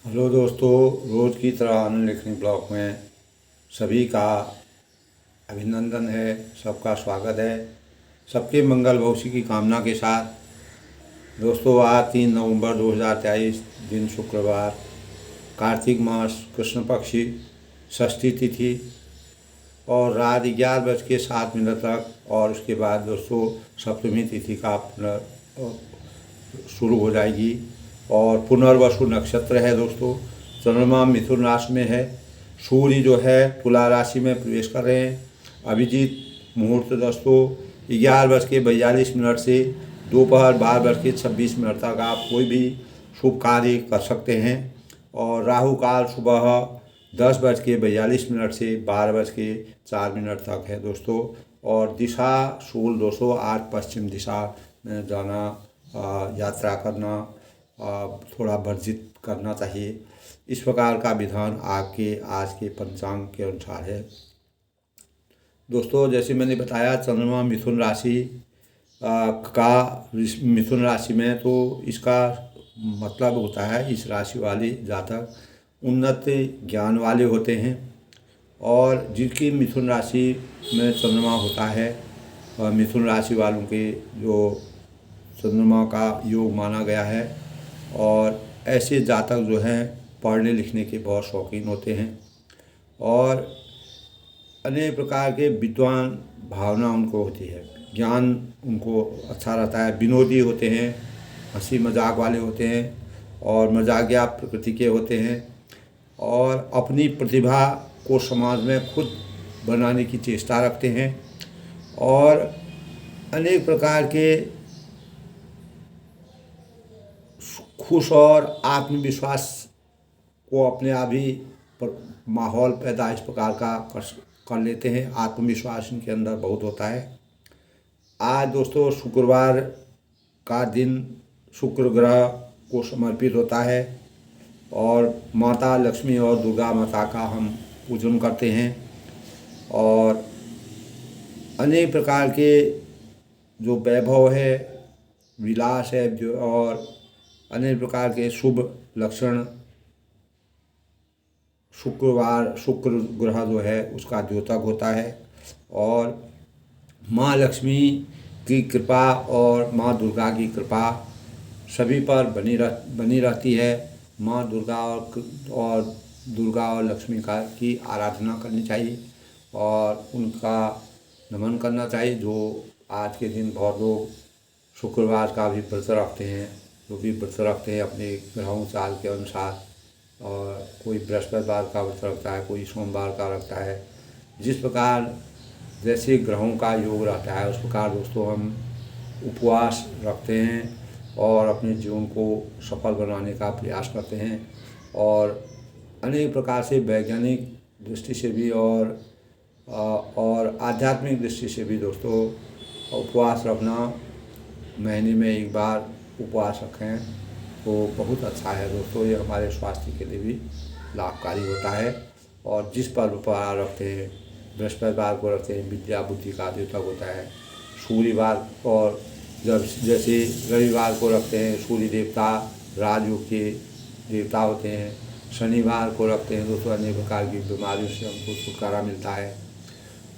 Hello दोस्तों, रोज़ की तरह आनंद लेखनी ब्लॉग में सभी का अभिनंदन है। सबका स्वागत है। सबके मंगल भविष्य की कामना के साथ दोस्तों, आज 3 नवंबर 2023 दिन शुक्रवार, कार्तिक मास कृष्ण पक्षी षष्ठी तिथि और रात 11:07 तक, और उसके बाद दोस्तों सप्तमी तिथि का शुरू हो जाएगी। और पुनर्वसु नक्षत्र है दोस्तों। चंद्रमा मिथुन राशि में है। सूर्य जो है तुला राशि में प्रवेश कर रहे हैं। अभिजीत मुहूर्त दोस्तों 11:42 से दोपहर 12:26 तक आप कोई भी शुभ कार्य कर सकते हैं। और राहु काल सुबह 10:42 से 12:04 तक है दोस्तों। और दिशा शूल दोस्तों आज पश्चिम दिशा में जाना, यात्रा करना थोड़ा वर्जित करना चाहिए। इस प्रकार का विधान आपके आज के पंचांग के अनुसार है दोस्तों। जैसे मैंने बताया, चंद्रमा मिथुन राशि मिथुन राशि में, तो इसका मतलब होता है इस राशि वाले जातक उन्नत ज्ञान वाले होते हैं। और जिनकी मिथुन राशि में चंद्रमा होता है, मिथुन राशि वालों के जो चंद्रमा का योग माना गया है। और ऐसे जातक जो हैं पढ़ने लिखने के बहुत शौकीन होते हैं और अनेक प्रकार के विद्वान भावना उनको होती है। ज्ञान उनको अच्छा रहता है। विनोदी होते हैं, हंसी मजाक वाले होते हैं और मजाकिया प्रकृति के होते हैं। और अपनी प्रतिभा को समाज में खुद बनाने की चेष्टा रखते हैं और अनेक प्रकार के खुश और आत्मविश्वास को अपने आप ही माहौल पैदा इस प्रकार का कर लेते हैं। आत्मविश्वास इनके अंदर बहुत होता है। आज दोस्तों शुक्रवार का दिन शुक्र ग्रह को समर्पित होता है और माता लक्ष्मी और दुर्गा माता का हम पूजन करते हैं। और अनेक प्रकार के जो वैभव है, विलास है, जो और अनेक प्रकार के शुभ लक्षण शुक्र ग्रह जो है उसका द्योतक होता है। और माँ लक्ष्मी की कृपा और माँ दुर्गा की कृपा सभी पर बनी रहती है। माँ दुर्गा और लक्ष्मी का की आराधना करनी चाहिए और उनका नमन करना चाहिए। जो आज के दिन बहुत लोग शुक्रवार का भी व्रत रखते हैं, जो भी व्रत रखते हैं अपने ग्रहों चाल के अनुसार। और कोई बृहस्पतिवार का व्रत रखता है, कोई सोमवार का रखता है। जिस प्रकार जैसे ग्रहों का योग रहता है उस प्रकार दोस्तों हम उपवास रखते हैं और अपने जीवन को सफल बनाने का प्रयास करते हैं। और अनेक प्रकार से वैज्ञानिक दृष्टि से भी और आध्यात्मिक दृष्टि से भी दोस्तों उपवास रखना, महीने में एक बार उपवास रखें तो बहुत अच्छा है दोस्तों। ये हमारे स्वास्थ्य के लिए भी लाभकारी होता है। और जिस पर्व पर रखते हैं, बृहस्पतिवार को रखते हैं, विद्या बुद्धि का द्योतक होता है। सूर्यवार और जब जैसे रविवार को रखते हैं, सूर्य देवता राजयोग के देवता होते हैं। शनिवार को रखते हैं दोस्तों, अनेक प्रकार की बीमारियों से हमको छुटकारा मिलता है।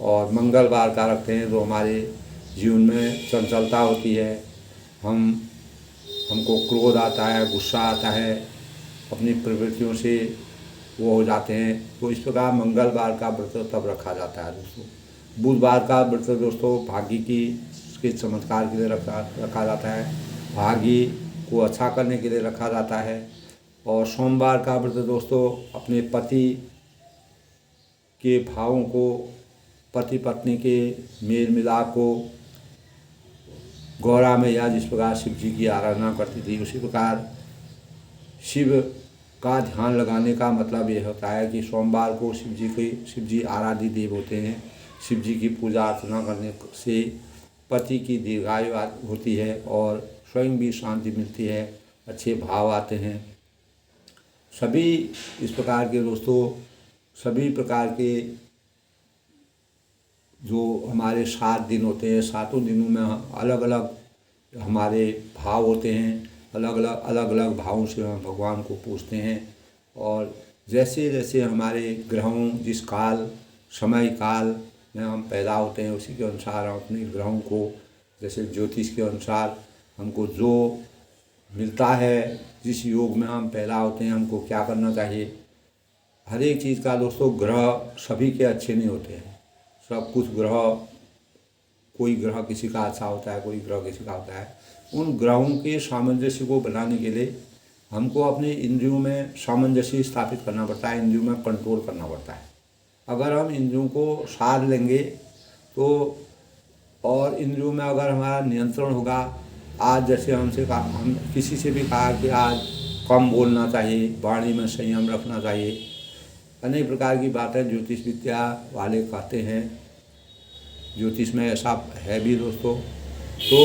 और मंगलवार का रखते हैं तो हमारे जीवन में चंचलता होती है। हमको क्रोध आता है, गुस्सा आता है, अपनी प्रवृत्तियों से वो हो जाते हैं। तो इस प्रकार मंगलवार का व्रत तब रखा जाता है दोस्तों। बुधवार का व्रत दोस्तों भाग्य की के चमत्कार के लिए रखा जाता है। भाग्य को अच्छा करने के लिए रखा जाता है। और सोमवार का व्रत दोस्तों अपने पति के भावों को, पति पत्नी के मेल मिलाप को, गौरा मैया जिस प्रकार शिव जी की आराधना करती थी उसी प्रकार शिव का ध्यान लगाने का मतलब ये होता है कि सोमवार को शिव जी आराध्य देव होते हैं। शिव जी की पूजा अर्चना करने से पति की दीर्घायु होती है और स्वयं भी शांति मिलती है, अच्छे भाव आते हैं। सभी इस प्रकार के दोस्तों, सभी प्रकार के जो हमारे 7 दिन होते हैं, 7 दिनों में अलग अलग हमारे भाव होते हैं। अलग अलग भावों से हम भगवान को पूजते हैं और जैसे जैसे हमारे ग्रहों जिस काल समय काल में हम पैदा होते हैं उसी के अनुसार हम अपने ग्रहों को, जैसे ज्योतिष के अनुसार हमको जो मिलता है, जिस योग में हम पैदा होते हैं हमको क्या करना चाहिए। हर एक चीज़ का दोस्तों, ग्रह सभी के अच्छे नहीं होते हैं। सब कुछ ग्रह, कोई ग्रह किसी का अच्छा होता है, कोई ग्रह किसी का होता है। उन ग्रहों के सामंजस्य को बनाने के लिए हमको अपने इंद्रियों में सामंजस्य स्थापित करना पड़ता है, इंद्रियों में कंट्रोल करना पड़ता है। अगर हम इंद्रियों को साध लेंगे तो, और इंद्रियों में अगर हमारा नियंत्रण होगा, आज जैसे हमसे कहा, हम किसी से भी कहा कि आज कम बोलना चाहिए, वाणी में संयम रखना चाहिए, अनेक प्रकार की बातें ज्योतिष विद्या वाले कहते हैं। ज्योतिष में ऐसा है भी दोस्तों। तो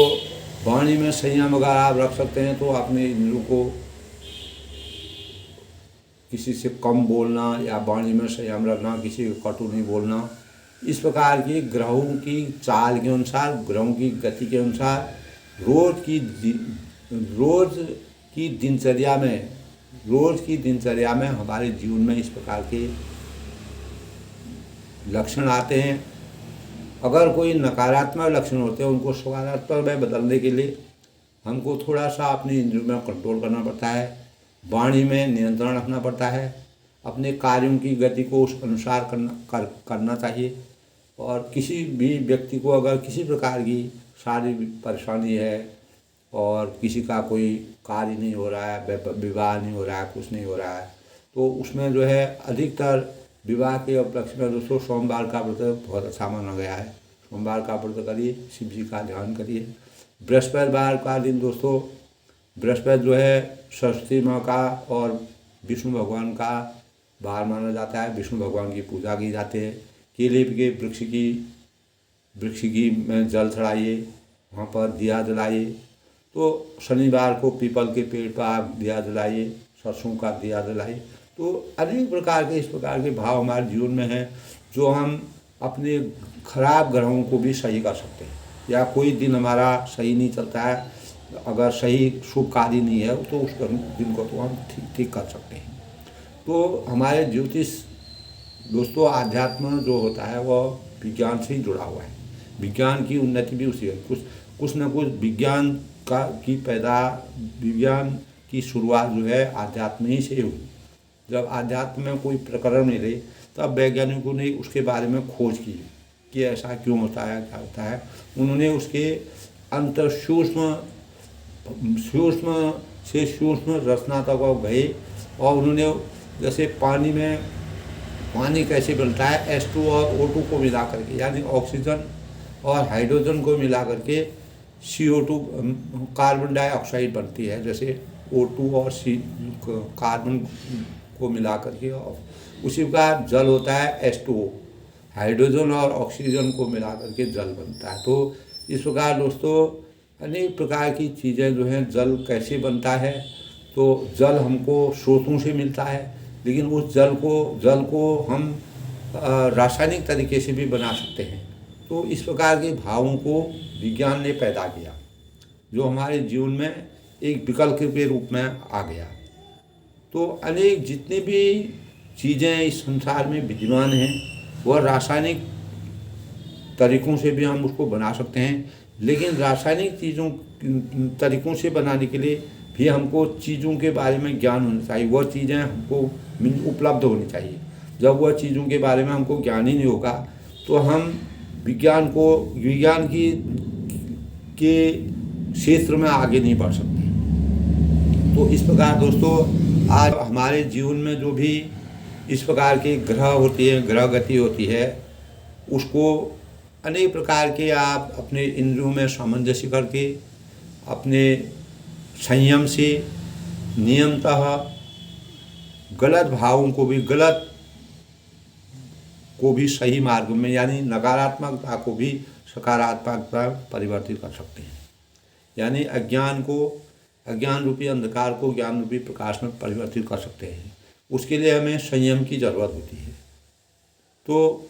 वाणी में संयम अगर आप रख सकते हैं तो अपने इंद्रियों को किसी से कम बोलना या वाणी में संयम रखना, किसी को कटु नहीं बोलना, इस प्रकार की ग्रहों की चाल के अनुसार, ग्रहों की गति के अनुसार रोज की दिनचर्या में हमारे जीवन में इस प्रकार के लक्षण आते हैं। अगर कोई नकारात्मक लक्षण होते हैं उनको सकारात्मक में बदलने के लिए हमको थोड़ा सा अपने इंद्रियों में कंट्रोल करना पड़ता है, वाणी में नियंत्रण रखना पड़ता है, अपने कार्यों की गति को उस अनुसार करना चाहिए। और किसी भी व्यक्ति को अगर किसी प्रकार की शारीरिक परेशानी है और किसी का कोई कार्य नहीं हो रहा है, विवाह नहीं हो रहा है, कुछ नहीं हो रहा है, तो उसमें जो है अधिकतर विवाह के उपलक्ष्य में दोस्तों सोमवार का व्रत बहुत अच्छा माना गया है। सोमवार का व्रत करिए, शिव जी का ध्यान करिए। बृहस्पतिवार का दिन दोस्तों, बृहस्पति जो है सरस्वती माँ का और विष्णु भगवान का वार माना जाता है। विष्णु भगवान की पूजा की जाती है। केले के वृक्ष की में जल चढ़ाइए, वहाँ पर दिया जलाइए। तो शनिवार को पीपल के पेड़ पर आप दिया जलाइए, सरसों का दिया जलाइए। तो अनेक प्रकार के इस प्रकार के भाव हमारे जीवन में हैं जो हम अपने खराब ग्रहों को भी सही कर सकते हैं। या कोई दिन हमारा सही नहीं चलता है, अगर सही शुभ कार्य नहीं है तो उस दिन को तो हम ठीक कर सकते हैं। तो हमारे ज्योतिष दोस्तों, आध्यात्म जो होता है वह विज्ञान से ही जुड़ा हुआ है। विज्ञान की उन्नति भी उसी है। कुछ न कुछ विज्ञान की शुरुआत जो है आध्यात्म ही से हुई। जब आध्यात्म में कोई प्रकरण मिले तब वैज्ञानिकों ने उसके बारे में खोज की कि ऐसा क्यों होता है, क्या होता है। उन्होंने उसके अंतर सूक्ष्म से सूक्ष्म रचना तक गए और उन्होंने जैसे पानी कैसे बनता है, H2 और O2 को मिला करके, यानी ऑक्सीजन और हाइड्रोजन को मिला करके CO2 कार्बन डाइऑक्साइड बनती है। जैसे O2 और कार्बन को मिला करके, उसी प्रकार जल होता है H2O, हाइड्रोजन और ऑक्सीजन को मिला करके जल बनता है। तो इस प्रकार दोस्तों अनेक प्रकार की चीज़ें जो हैं, जल कैसे बनता है, तो जल हमको स्रोतों से मिलता है, लेकिन उस जल को हम रासायनिक तरीके से भी बना सकते हैं। तो इस प्रकार के भावों को विज्ञान ने पैदा किया जो हमारे जीवन में एक विकल्प के रूप में आ गया। तो अनेक जितनी भी चीज़ें इस संसार में विद्यमान हैं वह रासायनिक तरीक़ों से भी हम उसको बना सकते हैं, लेकिन रासायनिक तरीक़ों से बनाने के लिए भी हमको चीज़ों के बारे में ज्ञान होना चाहिए। वह चीज़ें हमको उपलब्ध होनी चाहिए। जब वह चीज़ों के बारे में हमको ज्ञान ही नहीं होगा तो हम विज्ञान के क्षेत्र में आगे नहीं बढ़ सकते। तो इस प्रकार दोस्तों आज हमारे जीवन में जो भी इस प्रकार के ग्रह गति होती है, उसको अनेक प्रकार के आप अपने इंद्रियों में सामंजस्य करके अपने संयम से नियमतः गलत भावों को भी सही मार्ग में, यानी नकारात्मकता को भी सकारात्मकता परिवर्तित कर सकते हैं। यानी अज्ञान रूपी अंधकार को ज्ञान रूपी प्रकाश में परिवर्तित कर सकते हैं। उसके लिए हमें संयम की ज़रूरत होती है। तो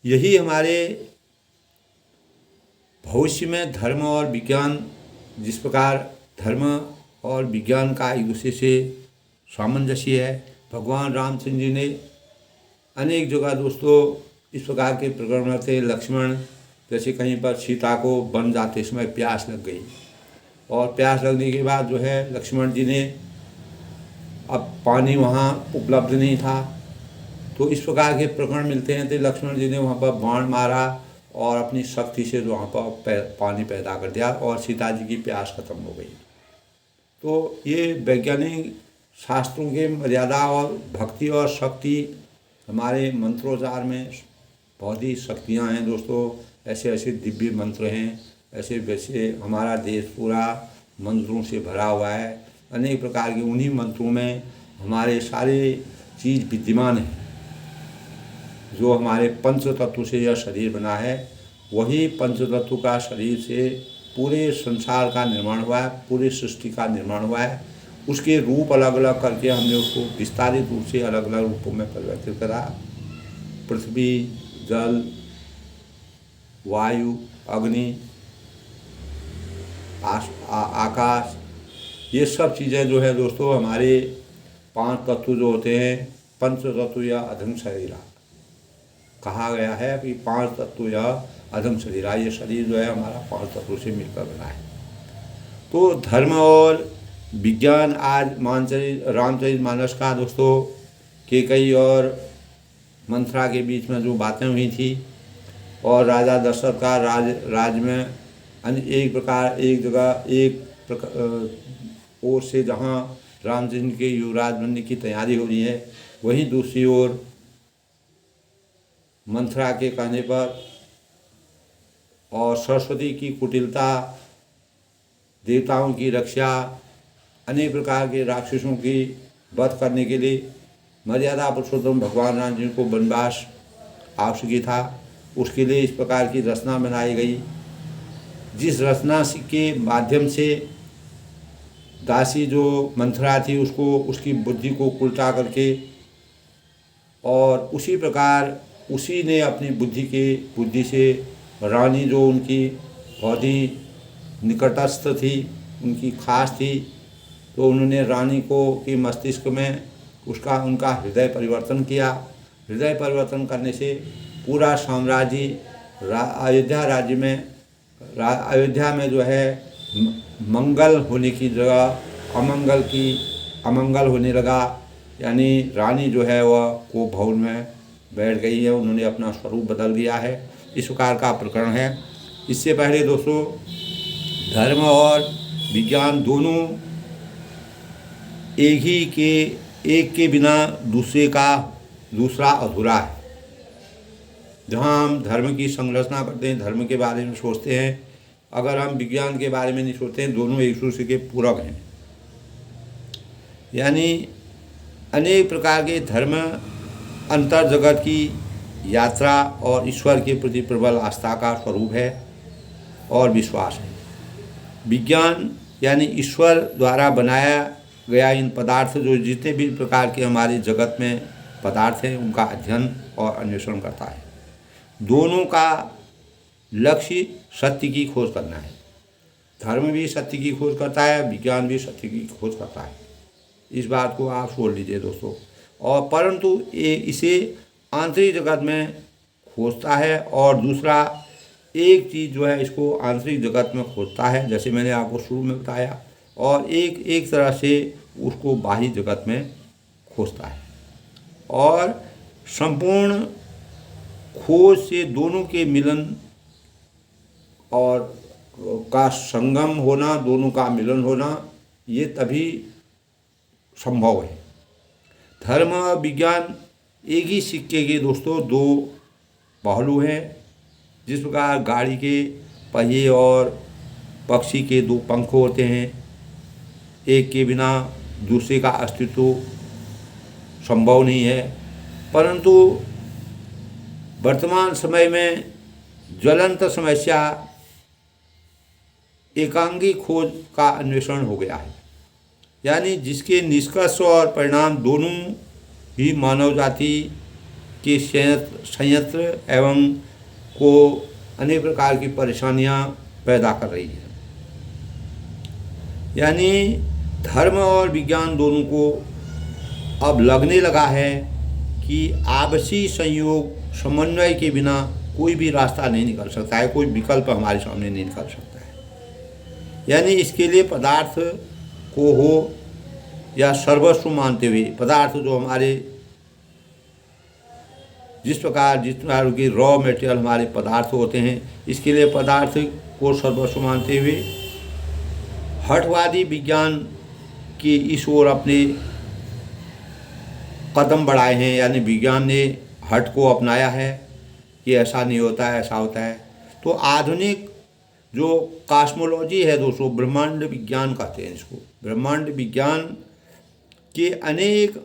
यही हमारे भविष्य में धर्म और विज्ञान, जिस प्रकार धर्म और विज्ञान का एक दूसरे से सामंजस्य है। भगवान रामचंद्र जी ने अनेक जगह दोस्तों इस प्रकार के प्रकरण थे। लक्ष्मण जैसे कहीं पर सीता को वन जाते समय प्यास लग गई और प्यास लगने के बाद जो है लक्ष्मण जी ने, अब पानी वहाँ उपलब्ध नहीं था, तो इस प्रकार के प्रकरण मिलते हैं। तो लक्ष्मण जी ने वहाँ पर बाण मारा और अपनी शक्ति से वहाँ पर पानी पैदा कर दिया और सीता जी की प्यास खत्म हो गई। तो ये वैज्ञानिक शास्त्रों के मर्यादा और भक्ति और शक्ति, हमारे मंत्रोच्चार में बहुत ही शक्तियाँ हैं दोस्तों। ऐसे ऐसे दिव्य मंत्र हैं, ऐसे वैसे हमारा देश पूरा मंत्रों से भरा हुआ है। अनेक प्रकार के उन्हीं मंत्रों में हमारे सारे चीज़ विद्यमान हैं। जो हमारे पंच तत्व से यह शरीर बना है, वही पंच तत्व का शरीर से पूरे संसार का निर्माण हुआ है, पूरी सृष्टि का निर्माण हुआ है। उसके रूप अलग अलग करके हमने उसको विस्तारित रूप से अलग अलग रूपों में परिवर्तित करा। पृथ्वी, जल, वायु, अग्नि, आकाश, ये सब चीज़ें जो है दोस्तों हमारे 5 तत्व जो होते हैं, पंच तत्व या अधम शरीरा कहा गया है कि 5 तत्व या अधम शरीरा, ये शरीर जो है हमारा 5 तत्वों से मिलकर बना है। तो धर्म और विज्ञान आज रामचरितमानस का दोस्तों कैकेयी और मंथरा के बीच में जो बातें हुई थी और राजा दशरथ का राज में एक ओर से जहाँ रामचंद्र के युवराज बनने की तैयारी हो रही है, वहीं दूसरी ओर मंथरा के कहने पर और सरस्वती की कुटिलता, देवताओं की रक्षा, अनेक प्रकार के राक्षसों की वध करने के लिए मर्यादा पुरुषोत्तम भगवान राम जी को वनवास आवश्यक था। उसके लिए इस प्रकार की रचना बनाई गई, जिस रचना के माध्यम से दासी जो मंथरा थी उसको उसकी बुद्धि को उल्टा करके और उसी प्रकार उसी ने अपनी बुद्धि से रानी जो उनकी बहुत ही निकटस्थ थी, उनकी खास थी, तो उन्होंने रानी को के मस्तिष्क में उनका हृदय परिवर्तन किया। हृदय परिवर्तन करने से पूरा साम्राज्य अयोध्या में जो है मंगल होने की जगह अमंगल होने लगा। यानी रानी जो है वह को भवन में बैठ गई है, उन्होंने अपना स्वरूप बदल दिया है। इस प्रकार का प्रकरण है। इससे पहले दोस्तों धर्म और विज्ञान दोनों एक के बिना दूसरा अधूरा है। जहाँ हम धर्म की संरचना करते हैं, धर्म के बारे में सोचते हैं, अगर हम विज्ञान के बारे में नहीं सोचते हैं, दोनों एक दूसरे के पूरक हैं। यानी अनेक प्रकार के धर्म अंतर जगत की यात्रा और ईश्वर के प्रति प्रबल आस्था का स्वरूप है और विश्वास है। विज्ञान यानी ईश्वर द्वारा बनाया गया इन पदार्थ जो जितने भी प्रकार के हमारे जगत में पदार्थ हैं उनका अध्ययन और अन्वेषण करता है। दोनों का लक्ष्य सत्य की खोज करना है। धर्म भी सत्य की खोज करता है, विज्ञान भी सत्य की खोज करता है। इस बात को आप छोड़ लीजिए दोस्तों। और परंतु इसे आंतरिक जगत में खोजता है और दूसरा एक चीज़ जो है इसको आंतरिक जगत में खोजता है, जैसे मैंने आपको शुरू में बताया, और एक तरह से उसको बाहरी जगत में खोजता है। और संपूर्ण खोज से दोनों के मिलन और का संगम होना, दोनों का मिलन होना, ये तभी संभव है। धर्म और विज्ञान एक ही सिक्के के दोस्तों 2 पहलू हैं। जिस प्रकार गाड़ी के पहिए और पक्षी के 2 पंख होते हैं, एक के बिना दूसरे का अस्तित्व संभव नहीं है। परंतु वर्तमान समय में ज्वलंत समस्या एकांगी खोज का अन्वेषण हो गया है। यानी जिसके निष्कर्ष और परिणाम दोनों ही मानव जाति के संयंत्र एवं को अनेक प्रकार की परेशानियां पैदा कर रही है। यानी धर्म और विज्ञान दोनों को अब लगने लगा है कि आपसी संयोग समन्वय के बिना कोई भी रास्ता नहीं निकल सकता है, कोई विकल्प हमारे सामने नहीं निकल सकता है। यानी इसके लिए पदार्थ को हो या सर्वस्व मानते हुए पदार्थ जो हमारे जिस प्रकार की रॉ मटेरियल हमारे पदार्थ होते हैं, इसके लिए पदार्थ को सर्वस्व मानते हुए हठवादी विज्ञान की इस ओर अपने कदम बढ़ाए हैं। यानी विज्ञान ने हठ को अपनाया है कि ऐसा नहीं होता है, ऐसा होता है। तो आधुनिक जो कॉस्मोलॉजी है दोस्तों, ब्रह्मांड विज्ञान कहते हैं इसको। ब्रह्मांड विज्ञान के अनेक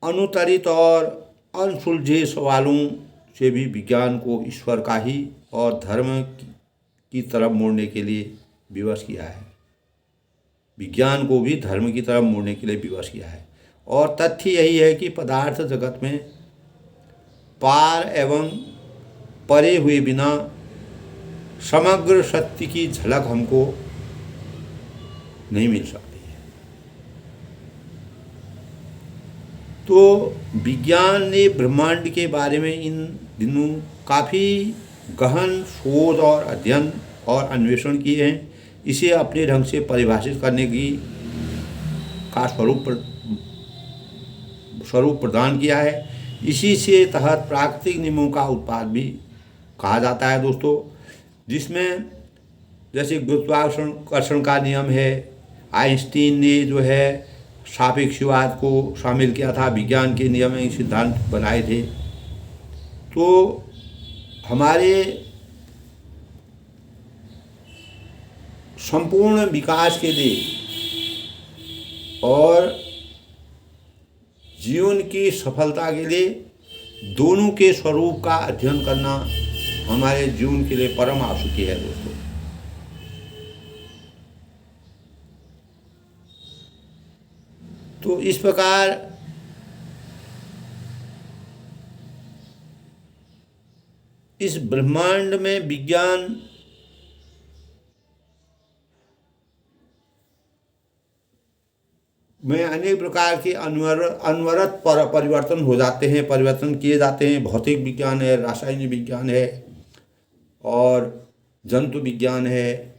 अनुत्तरित और अनसुलझे सवालों से भी विज्ञान को ईश्वर का ही और धर्म की तरफ मोड़ने के लिए विवश किया है। विज्ञान को भी धर्म की तरफ मोड़ने के लिए विवश किया है। और तथ्य यही है कि पदार्थ जगत में पार एवं परे हुए बिना समग्र सत्य की झलक हमको नहीं मिल सकती है। तो विज्ञान ने ब्रह्मांड के बारे में इन दिनों काफ़ी गहन शोध और अध्ययन और अन्वेषण किए हैं। इसे अपने ढंग से परिभाषित करने का स्वरूप प्रदान किया है। इसी से तहत प्राकृतिक नियमों का उत्पाद भी कहा जाता है दोस्तों, जिसमें जैसे गुरुत्वाकर्षण का नियम है। आइंस्टीन ने जो है सापेक्षवाद को शामिल किया था, विज्ञान के नियम में सिद्धांत बनाए थे। तो हमारे संपूर्ण विकास के लिए और जीवन की सफलता के लिए दोनों के स्वरूप का अध्ययन करना हमारे जीवन के लिए परम आवश्यक है दोस्तों। तो इस प्रकार इस ब्रह्मांड में विज्ञान में अनेक प्रकार के अनवरत परिवर्तन हो जाते हैं, परिवर्तन किए जाते हैं। भौतिक विज्ञान है, रासायनिक विज्ञान है और जंतु विज्ञान है,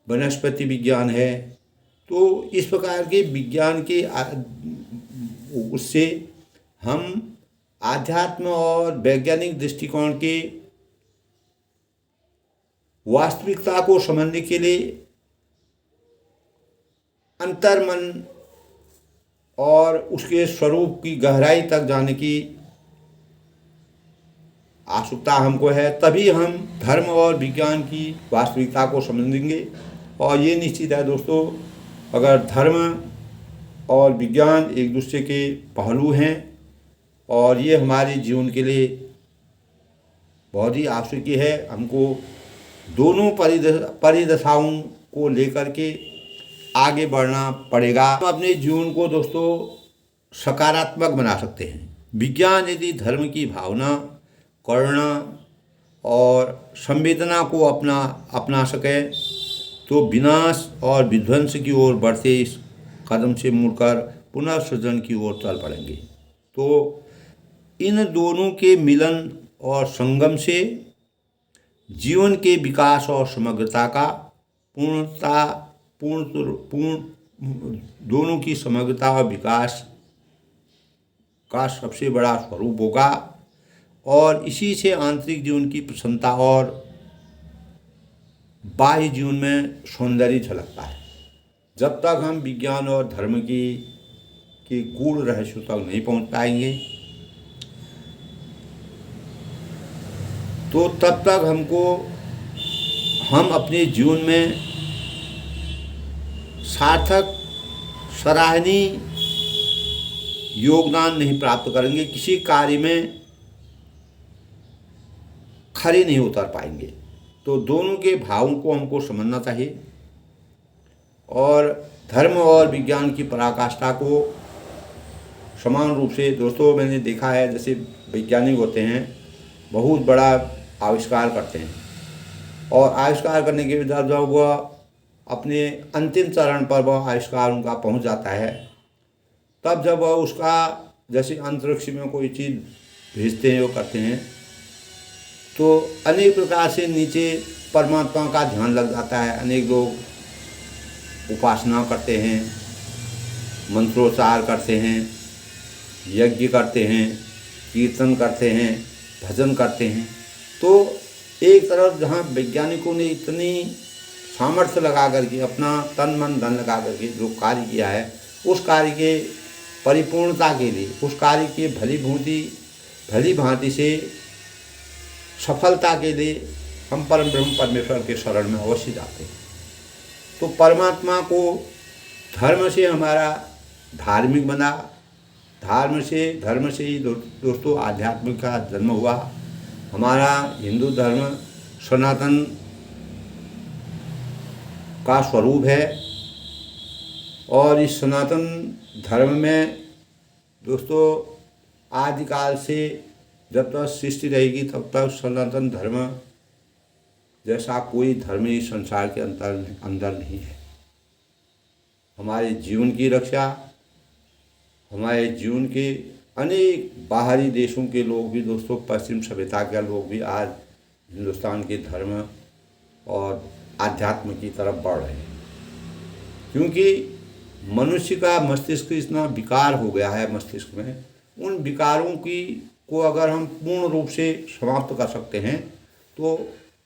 वनस्पति विज्ञान है। तो इस प्रकार के विज्ञान के उससे हम आध्यात्म और वैज्ञानिक दृष्टिकोण के वास्तविकता को समझने के लिए अंतर्मन और उसके स्वरूप की गहराई तक जाने की आवश्यकता हमको है। तभी हम धर्म और विज्ञान की वास्तविकता को समझेंगे। और ये निश्चित है दोस्तों, अगर धर्म और विज्ञान एक दूसरे के पहलू हैं और ये हमारे जीवन के लिए बहुत ही आवश्यक है। हमको दोनों परिदशाओं को लेकर के आगे बढ़ना पड़ेगा। हम अपने जीवन को दोस्तों सकारात्मक बना सकते हैं। विज्ञान यदि धर्म की भावना, करुणा और संवेदना को अपना सके तो विनाश और विध्वंस की ओर बढ़ते इस कदम से मुड़कर पुनर्सृजन की ओर चल पड़ेंगे। तो इन दोनों के मिलन और संगम से जीवन के विकास और समग्रता का दोनों की समग्रता और विकास का सबसे बड़ा स्वरूप होगा। और इसी से आंतरिक जीवन की प्रसन्नता और बाह्य जीवन में सौंदर्य झलकता है। जब तक हम विज्ञान और धर्म के गूढ़ रहस्यों तक नहीं पहुंच पाएंगे तो तब तक हम अपने जीवन में सार्थक सराहनीय योगदान नहीं प्राप्त करेंगे, किसी कार्य में खरे नहीं उतर पाएंगे। तो दोनों के भावों को हमको समझना चाहिए और धर्म और विज्ञान की पराकाष्ठा को समान रूप से दोस्तों मैंने देखा है। जैसे वैज्ञानिक होते हैं, बहुत बड़ा आविष्कार करते हैं और आविष्कार करने के बाद जब वह अपने अंतिम चरण पर वह आविष्कार उनका पहुंच जाता है तब जब वह उसका जैसे अंतरिक्ष में कोई चीज़ भेजते हैं वो करते हैं तो अनेक प्रकार से नीचे परमात्मा का ध्यान लग जाता है। अनेक लोग उपासना करते हैं, मंत्रोच्चार करते हैं, यज्ञ करते हैं, कीर्तन करते हैं, भजन करते हैं। तो एक तरफ जहाँ वैज्ञानिकों ने इतनी सामर्थ्य लगा करके अपना तन मन धन लगा करके जो कार्य किया है, उस कार्य के परिपूर्णता के लिए, उस कार्य की भली भांति से सफलता के लिए हम परम ब्रह्म परमेश्वर के शरण में अवश्य जाते हैं। तो परमात्मा को धर्म से हमारा धार्मिक बना, धर्म से ही दोस्तों आध्यात्मिक का जन्म हुआ। हमारा हिंदू धर्म सनातन का स्वरूप है और इस सनातन धर्म में दोस्तों आदिकाल से जब तक सृष्टि रहेगी तब तक सनातन धर्म जैसा कोई धर्म इस संसार के अंदर नहीं है। हमारे जीवन की रक्षा, हमारे जीवन के अनेक बाहरी देशों के लोग भी दोस्तों, पश्चिम सभ्यता के लोग भी आज हिंदुस्तान के धर्म और आध्यात्म की तरफ बढ़ रहे हैं, क्योंकि मनुष्य का मस्तिष्क इतना विकार हो गया है। मस्तिष्क में उन विकारों को अगर हम पूर्ण रूप से समाप्त कर सकते हैं तो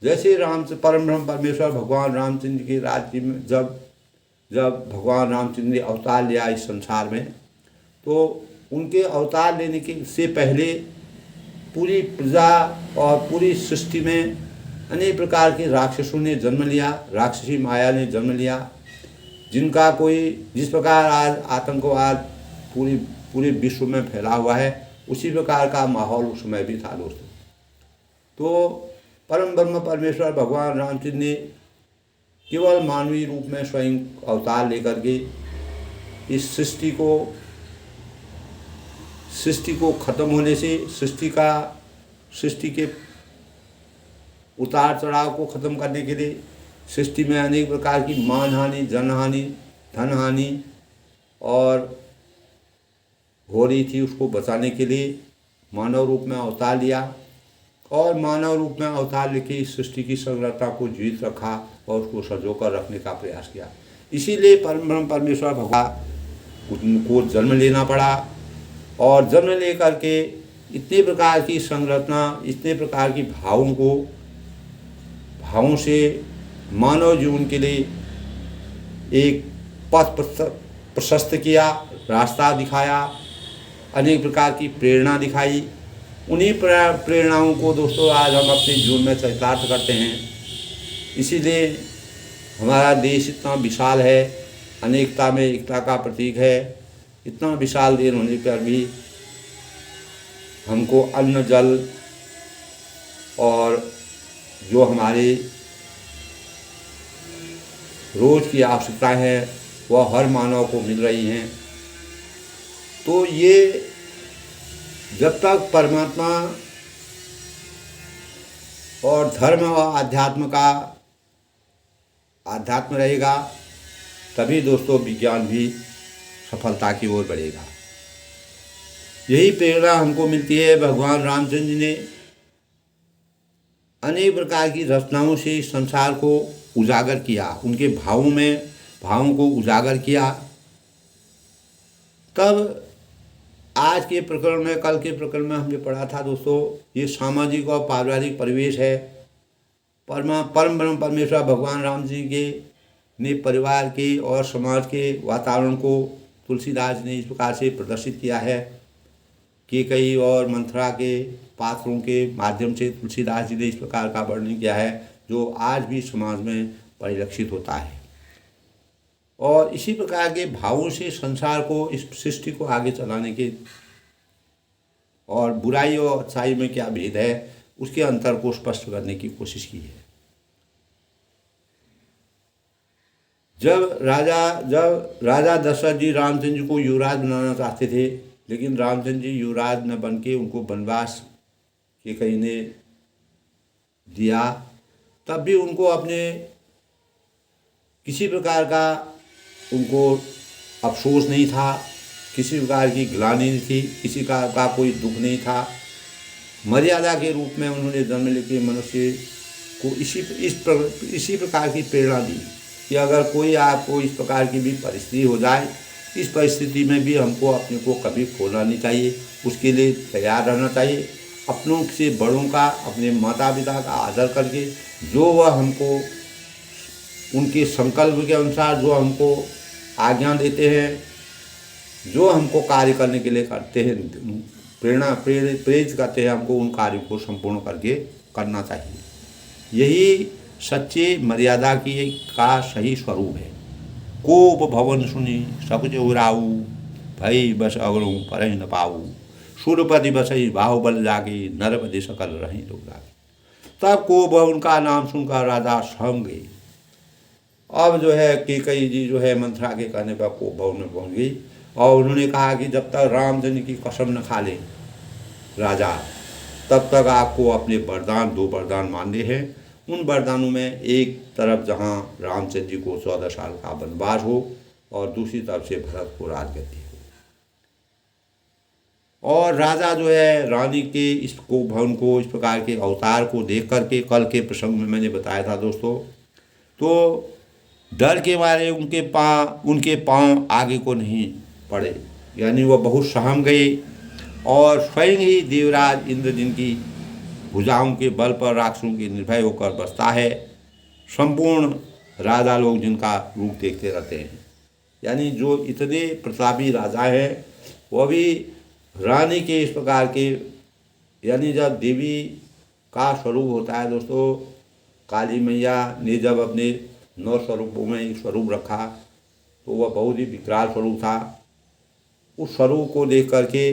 जैसे परम ब्रह्म परमेश्वर भगवान रामचंद्र के राज्य में जब भगवान रामचंद्र ने अवतार लिया इस संसार में, तो उनके अवतार लेने के से पहले पूरी प्रजा और पूरी सृष्टि में अनेक प्रकार के राक्षसों ने जन्म लिया, राक्षसी माया ने जन्म लिया, जिनका जिस प्रकार आज आतंकवाद पूरे विश्व में फैला हुआ है, उसी प्रकार का माहौल उस समय भी था दोस्तों। तो परम ब्रह्म परमेश्वर भगवान रामचंद्र ने केवल मानवीय रूप में स्वयं अवतार लेकर के इस सृष्टि को खत्म होने से, सृष्टि के उतार चढ़ाव को खत्म करने के लिए, सृष्टि में अनेक प्रकार की मानहानि, जनहानि, धनहानि और हो रही थी, उसको बचाने के लिए मानव रूप में अवतार लिया और मानव रूप में अवतार लेके इस सृष्टि की संरचना को जीवित रखा और उसको संजो कर रखने का प्रयास किया। इसीलिए परम ब्रह्म परमेश्वर भगवान को जन्म लेना पड़ा और जन्म लेकर के इतने प्रकार की संरचना, इतने प्रकार की भावों से मानव जीवन के लिए एक पथ प्रशस्त किया, रास्ता दिखाया, अनेक प्रकार की प्रेरणा दिखाई। उन्हीं प्रेरणाओं को दोस्तों आज हम अपने जीवन में चरितार्थ करते हैं। इसीलिए हमारा देश इतना विशाल है, अनेकता में एकता का प्रतीक है। इतना विशाल देश होने पर भी हमको अन्न, जल और जो हमारे रोज की आवश्यकताएं हैं वह हर मानव को मिल रही हैं। तो ये जब तक परमात्मा और धर्म और आध्यात्म रहेगा तभी दोस्तों विज्ञान भी सफलता की ओर बढ़ेगा। यही प्रेरणा हमको मिलती है। भगवान रामचंद्र ने अनेक प्रकार की रचनाओं से संसार को उजागर किया, उनके भावों को उजागर किया। तब आज के प्रकरण में, कल के प्रकरण में हमने पढ़ा था दोस्तों, ये सामाजिक और पारिवारिक परिवेश है। परम ब्रह्म परमेश्वर भगवान राम जी ने परिवार के और समाज के वातावरण को तुलसीदास ने इस प्रकार से प्रदर्शित किया है कि कई और मंथरा के पात्रों के माध्यम से तुलसीदास जी ने इस प्रकार का वर्णन किया है जो आज भी समाज में परिलक्षित होता है। और इसी प्रकार के भावों से संसार को, इस सृष्टि को आगे चलाने के और बुराई और अच्छाई में क्या भेद है उसके अंतर को स्पष्ट करने की कोशिश की है। जब राजा दशरथ जी रामचंद्र जी को युवराज बनाना चाहते थे, लेकिन रामचंद्र जी युवराज न बन के उनको वनवास के कहीं ने दिया, तब भी उनको अपने किसी प्रकार का उनको अफसोस नहीं था किसी प्रकार की ग्लानि नहीं थी, किसी का कोई दुख नहीं था। मर्यादा के रूप में उन्होंने जन्म लेके मनुष्य को इसी प्रकार की प्रेरणा दी कि अगर कोई आपको इस प्रकार की भी परिस्थिति हो जाए, इस परिस्थिति में भी हमको अपने को कभी खोना नहीं चाहिए, उसके लिए तैयार रहना चाहिए। अपनों से बड़ों का, अपने माता पिता का आदर करके जो वह हमको उनके संकल्प के अनुसार जो हमको आज्ञा देते हैं, जो हमको कार्य करने के लिए करते हैं, प्रेरित करते हैं हमको, उन कार्यों को संपूर्ण करके करना चाहिए। यही सच्चे मर्यादा का सही स्वरूप है। कोप भवन सुनी सकुच उराऊ, भई बस अगरू पर न पाऊ, सूरपति बसई बाहुबल जागे, नरपति सकल रही लोग जागे। तब कोप भवन का नाम सुनकर राजा सहम गए। अब जो है कैकेयी जी जो है मंथरा के कहने पर कोप भवन में पहुँच गई और उन्होंने कहा कि जब तक रामचंद्र की कसम न खा ले राजा, तब तक आपको अपने वरदान, 2 वरदान मानने हैं। उन वरदानों में एक तरफ जहाँ रामचंद्र जी को 14 साल का वनवास हो और दूसरी तरफ से भरत को राजगद्दी हो। और राजा जो है रानी के इस को भवन को, इस प्रकार के अवतार को देख करके, कल के प्रसंग में मैंने बताया था दोस्तों, तो डर के मारे उनके पाँव आगे को नहीं पड़े, यानी वह बहुत सहम गए। और स्वयं ही देवराज इंद्र जिनकी भुजाओं के बल पर राक्षसों के निर्भय होकर बसता है, संपूर्ण राजा लोग जिनका रूप देखते रहते हैं, यानी जो इतने प्रतापी राजा हैं, वह भी रानी के इस प्रकार के, यानी जब देवी का स्वरूप होता है दोस्तों, काली मैया ने जब अपने 9 स्वरूपों में एक स्वरूप रखा तो वह बहुत ही विकराल स्वरूप था। उस स्वरूप को देख करके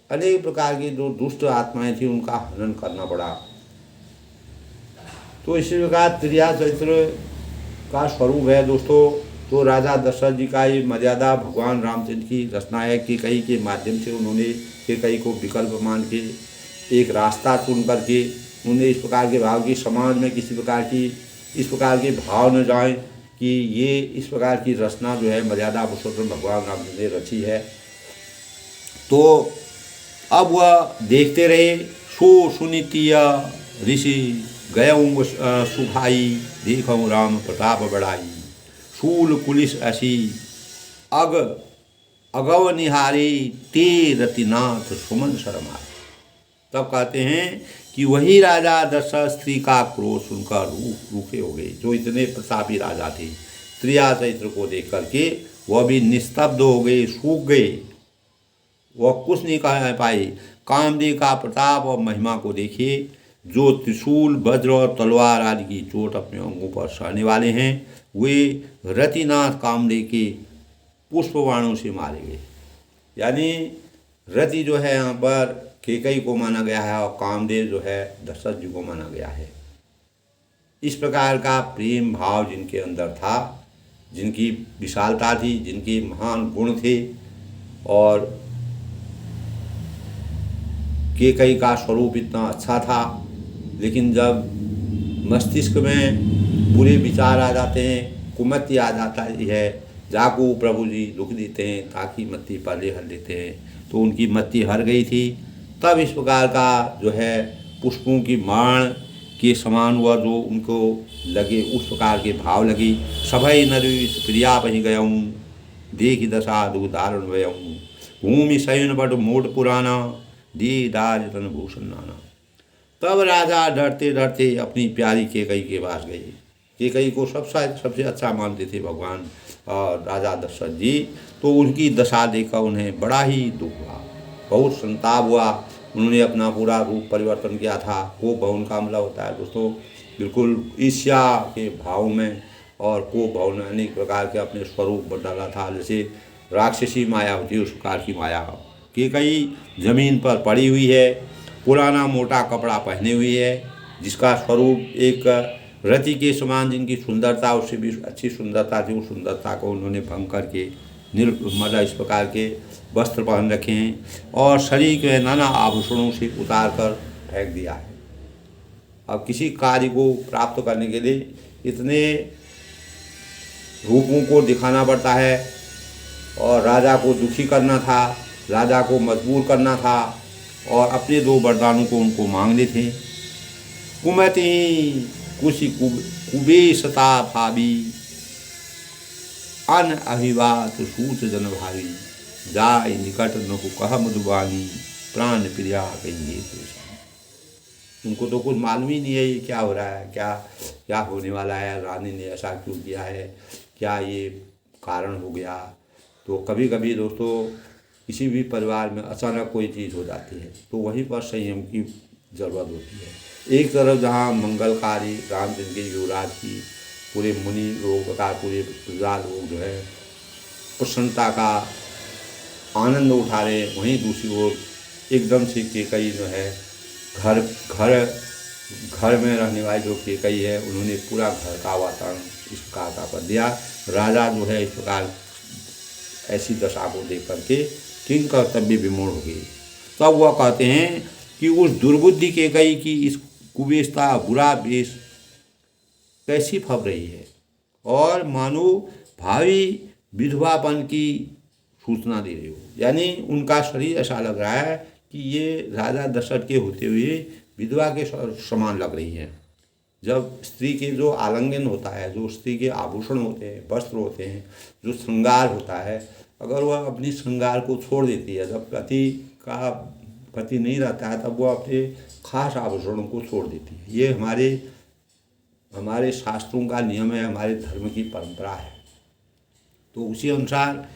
अनेक प्रकार की जो दुष्ट आत्माएं थी उनका हनन करना पड़ा। तो इसी प्रकार त्रिया चरित्र का स्वरूप है दोस्तों। तो राजा दशरथ जी का ये मर्यादा भगवान रामचंद्र की रचना है। कैकेयी के माध्यम से उन्होंने कैकेयी को विकल्प मान के एक रास्ता चुन करके उन्हें इस प्रकार के भाव की समाज में किसी प्रकार की इस प्रकार के भाव न जाए कि ये इस प्रकार की रचना जो है मर्यादा पुरुषोत्तम भगवान रामचंद्र ने रची है। तो अब वह देखते रहे। सो सुनीतिय ऋषि गयऊँ सुभाई, देखऊँ राम प्रताप बढ़ाई, शूल कुलिस असी अगव निहारी, ते रतिनाथ सुमन शरमाई। तब कहते हैं कि वही राजा दशरथ स्त्री का क्रोध सुनकर रूखे हो गए, जो इतने प्रतापी राजा थे। त्रिया चरित्र को देख करके वह भी निस्तब्ध हो गए, सूख गए, वह कुछ नहीं कह पाए। कामदेव का प्रताप और महिमा को देखिए, जो त्रिशूल, वज्र और तलवार आदि की चोट अपने अंगों पर सहने वाले हैं, वे रतिनाथ कामदेव के पुष्पबाणों से मारे गए। यानी रति जो है यहाँ पर कैकेयी को माना गया है और कामदेव जो है दशरथ जी को माना गया है। इस प्रकार का प्रेम भाव जिनके अंदर था, जिनकी विशालता थी, जिनके महान गुण थे, और कैकेयी का स्वरूप इतना अच्छा था, लेकिन जब मस्तिष्क में बुरे विचार आ जाते हैं, कुमति आ जाता है, जाको प्रभु जी दुख देते हैं ताकि मत्ती पले हर लेते हैं, तो उनकी मत्ती हर गई थी। तब इस प्रकार का जो है पुष्पों की माण के समान हुआ जो उनको लगे, उस प्रकार के भाव लगी। सभई नरी प्रिया बही गयऊँ, देखी दशा दुदारुण वयऊँ, भूमि शयन बड़ मोट पुराना, दीदार तन भूषण नाना। तब राजा डरते डरते अपनी प्यारी कैकेयी के पास गए। कैकेयी को सबसे अच्छा मानते थे भगवान और राजा दशरथ जी। तो उनकी दशा देखकर उन्हें बड़ा ही दुख हुआ, बहुत संताप हुआ। उन्होंने अपना पूरा रूप परिवर्तन किया था। कोप भवन का हमला होता है दोस्तों, बिल्कुल ईर्ष्या के भाव में, और कोप भवन ने अनेक प्रकार के अपने स्वरूप डाला था। जैसे राक्षसी माया होती है, उस प्रकार की माया। कैकेयी जमीन पर पड़ी हुई है, पुराना मोटा कपड़ा पहने हुई है, जिसका स्वरूप एक रति के समान, जिनकी सुंदरता उससे भी अच्छी सुंदरता थी, उस सुंदरता को उन्होंने भंग करके मतलब इस प्रकार के वस्त्र पहन रखे हैं और शरीर के नाना आभूषणों से उतार कर फेंक दिया है। अब किसी कार्य को प्राप्त करने के लिए इतने रूपों को दिखाना पड़ता है और राजा को दुखी करना था, राजा को मजबूर करना था और अपने 2 वरदानों को उनको मांगने थे। कुमति कुशी कुबेशता भावी अन अभिवात सूत जन भावी जाय निकट न कह मधुबानी प्राण प्रिया कहिए तो। उनको तो कुछ मालूम ही नहीं है ये क्या हो रहा है, क्या क्या होने वाला है, रानी ने ऐसा क्यों किया है, क्या ये कारण हो गया। तो कभी कभी दोस्तों किसी भी परिवार में अचानक कोई चीज़ हो जाती है तो वहीं पर संयम की ज़रूरत होती है। एक तरफ जहाँ मंगलकारी रामचंद्र के युवराज की पूरे मुनि लोग तथा पूरे प्रजा लोग जो है प्रसन्नता का आनंद उठा रहे, वहीं दूसरी ओर एकदम से केकई जो है घर घर घर में रहने वाली जो केकई है उन्होंने पूरा घर का वातावरण इस प्रकार का कर दिया। राजा जो है इस प्रकार ऐसी दशा को देख करके किंग कर्तव्य विमूढ़ हो गई। तब वह कहते हैं कि उस दुर्बुद्धि केकई की इस कुबेशता बुरा वेश कैसी फब रही है और मानो भावी विधवापन की सूचना दे रही हो। यानी उनका शरीर ऐसा लग रहा है कि ये राजा दशरथ के होते हुए विधवा के समान लग रही है। जब स्त्री के जो आलिंगन होता है, जो स्त्री के आभूषण होते हैं, वस्त्र होते हैं, जो श्रृंगार होता है, अगर वह अपनी श्रृंगार को छोड़ देती है, जब पति नहीं रहता है तब वह अपने खास आभूषणों को छोड़ देती है। ये हमारे शास्त्रों का नियम है, हमारे धर्म की परंपरा है। तो उसी अनुसार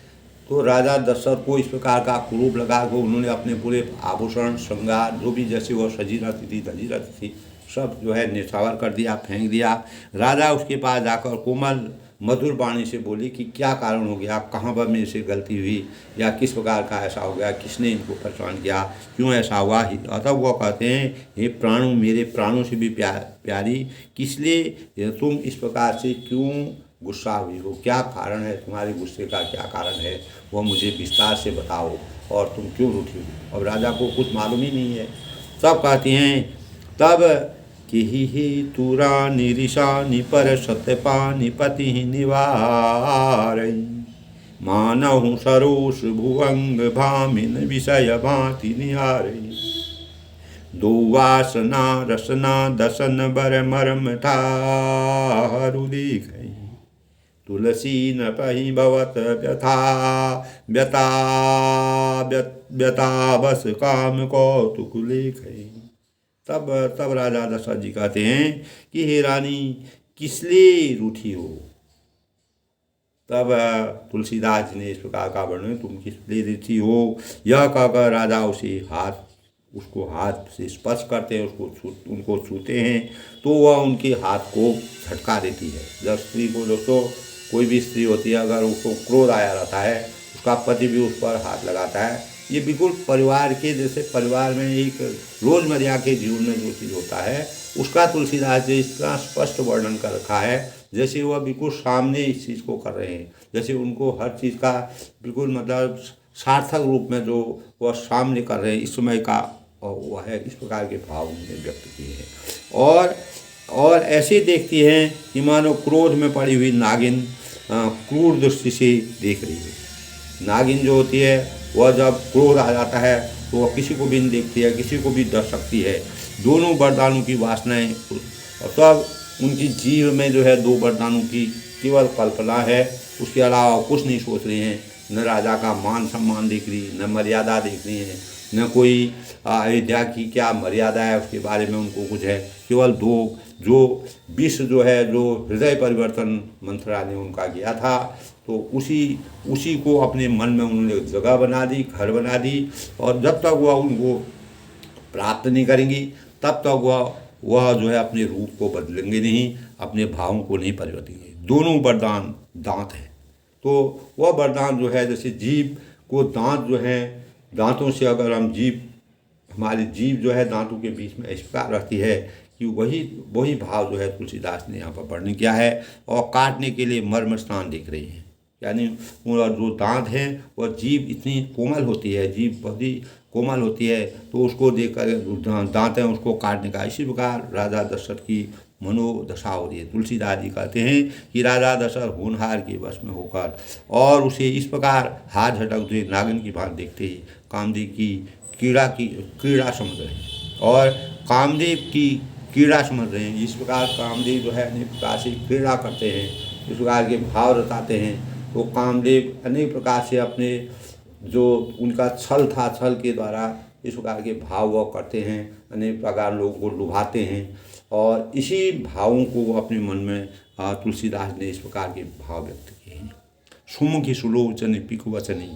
तो राजा दशरथ को इस प्रकार का कुरूप लगा कि उन्होंने अपने पूरे आभूषण श्रृंगार जो भी जैसे वह सजी रहती थी धजी रहती थी सब जो है निछावर कर दिया, फेंक दिया। राजा उसके पास जाकर कोमल मधुर वाणी से बोली कि क्या कारण हो गया, कहाँ पर मेरे से गलती हुई या किस प्रकार का ऐसा हो गया, किसने इनको परेशान किया, क्यों ऐसा हुआ। अतः वो कहते हैं हे प्राणों, मेरे प्राणों से भी प्यारी, किस लिए तुम इस प्रकार से क्यों गुस्सा हुई हो, क्या कारण है, तुम्हारे गुस्से का क्या कारण है, वो मुझे विस्तार से बताओ और तुम क्यों रूठी हो। अब राजा को कुछ मालूम ही नहीं है। तब कहते हैं तब कि ही तुरा निरिशा निपर सत्यपा निपति निवारई मानहु सरोष भुवंग भामिन विषय भांति निहारई दो वासना रसना दसन बर मरम ठारु दिखई तुलसी न पही भवत व्यथा व्यता व्यता बस काम कौतुक लेखई। तब राजा दशरथ जी कहते हैं कि हे रानी किस लिए रूठी हो। तब तुलसीदास जी ने इस प्रकार का वर्णन, तुम किस लिए रूठी हो, यह कहकर राजा उसको हाथ से स्पर्श करते हैं, उनको छूते हैं तो वह उनके हाथ को झटका देती है। जब स्त्री को दोस्तों कोई भी स्त्री होती है अगर उसको क्रोध आया रहता है उसका पति भी उस पर हाथ लगाता है। ये बिल्कुल परिवार के जैसे परिवार में एक रोजमर्रा के जीवन में जो चीज़ होता है उसका तुलसीदास जी इतना स्पष्ट वर्णन कर रखा है जैसे वह बिल्कुल सामने इस चीज़ को कर रहे हैं, जैसे उनको हर चीज़ का बिल्कुल मतलब सार्थक रूप में जो वह सामने कर रहे हैं इस समय का वह है, इस प्रकार के भाव उन्होंने व्यक्त किए हैं। और ऐसे देखती हैं कि मानो क्रोध में पड़ी हुई नागिन क्रूर दृष्टि से देख रही है। नागिन जो होती है वह जब क्रोध आ जाता है तो वह किसी को भी नहीं देखती है, किसी को भी डर सकती है। दोनों वरदानों की वासनाएं और तब उनकी जीव में जो है 2 वरदानों की केवल कल्पना है, उसके अलावा कुछ नहीं सोच रही हैं। न राजा का मान सम्मान देख रही, न मर्यादा देख रही हैं, न कोई अयोध्या की क्या मर्यादा है उसके बारे में उनको कुछ है। केवल 2 जो विष जो है जो हृदय परिवर्तन मंथरा ने उनका किया था तो उसी को अपने मन में उन्होंने जगह बना दी, घर बना दी। और जब तक वह उनको प्राप्त नहीं करेंगी तब तक वह जो है अपने रूप को बदलेंगे नहीं, अपने भावों को नहीं परिवर्तेंगे। दोनों वरदान दांत हैं तो वह वरदान जो है जैसे जीभ को दांत जो है, दांतों से अगर हम हमारी जीभ जो है दांतों के बीच में इस प्रकार रहती है कि वही भाव जो है तुलसीदास ने यहाँ पर वर्णन किया है। और काटने के लिए मर्म स्थान देख रही हैं, यानी जो दांत हैं वह जीभ इतनी कोमल होती है, जीभ बहुत ही कोमल होती है तो उसको देखकर दांत हैं उसको काटने का। इसी प्रकार राजा दशरथ की मनोदशा हो रही है। तुलसीदास जी कहते हैं कि राजा दशरथ होनहार के वश में होकर और उसे इस प्रकार हाथ झटकते नागिन की भांति देखते ही कामदेव की क्रीड़ा समझ रहे हैं और कामदेव की क्रीड़ा समझ रहे हैं। इस प्रकार कामदेव जो है अनेक प्रकार से क्रीड़ा करते हैं, इस प्रकार के भाव रताते हैं। तो कामदेव अनेक प्रकार से अपने जो उनका छल था, छल के द्वारा इस प्रकार के भाव वो करते हैं, अनेक प्रकार लोगों को लुभाते हैं और इसी भावों को वो अपने मन में तुलसीदास ने इस प्रकार के भाव व्यक्त किए हैं। सुमुखी सुलोचन पिक वचनी,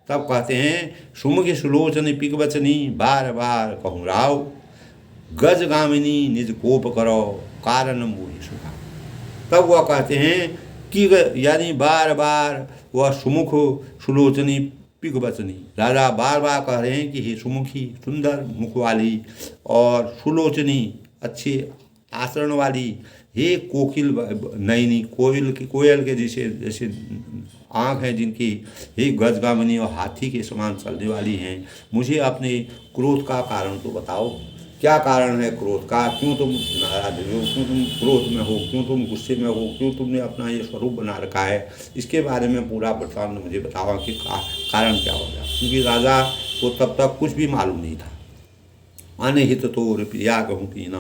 तब कहते हैं सुमुखी सुलोचन पिक वचनी बार बार कहूँ राव, गज गामिनी निज कोप करो कारण मोहि सुखा। तब वह कहते हैं कि यानी बार बार वह सुमुख सुलोचनी पिक वचनी, राजा बार बार कह रहे हैं कि हे सुमुखी सुंदर मुख वाली और सुलोचनी अच्छे आचरण वाली, हे कोकिल नयनी कोयल के जैसे आँख हैं जिनकी, हे गजगामिनी और हाथी के समान चलने वाली हैं, मुझे अपने क्रोध का कारण तो बताओ, क्या कारण है क्रोध का, क्यों तुम नाराज हो, क्यों तुम क्रोध में हो, क्यों तुम गुस्से में हो, क्यों तुमने अपना ये स्वरूप बना रखा है, इसके बारे में पूरा वृत्तांत मुझे बताओ कि कारण क्या हो गया। क्योंकि राजा को तब तक कुछ भी मालूम नहीं था। अनहित तोर प्रिया कहूँ पीना,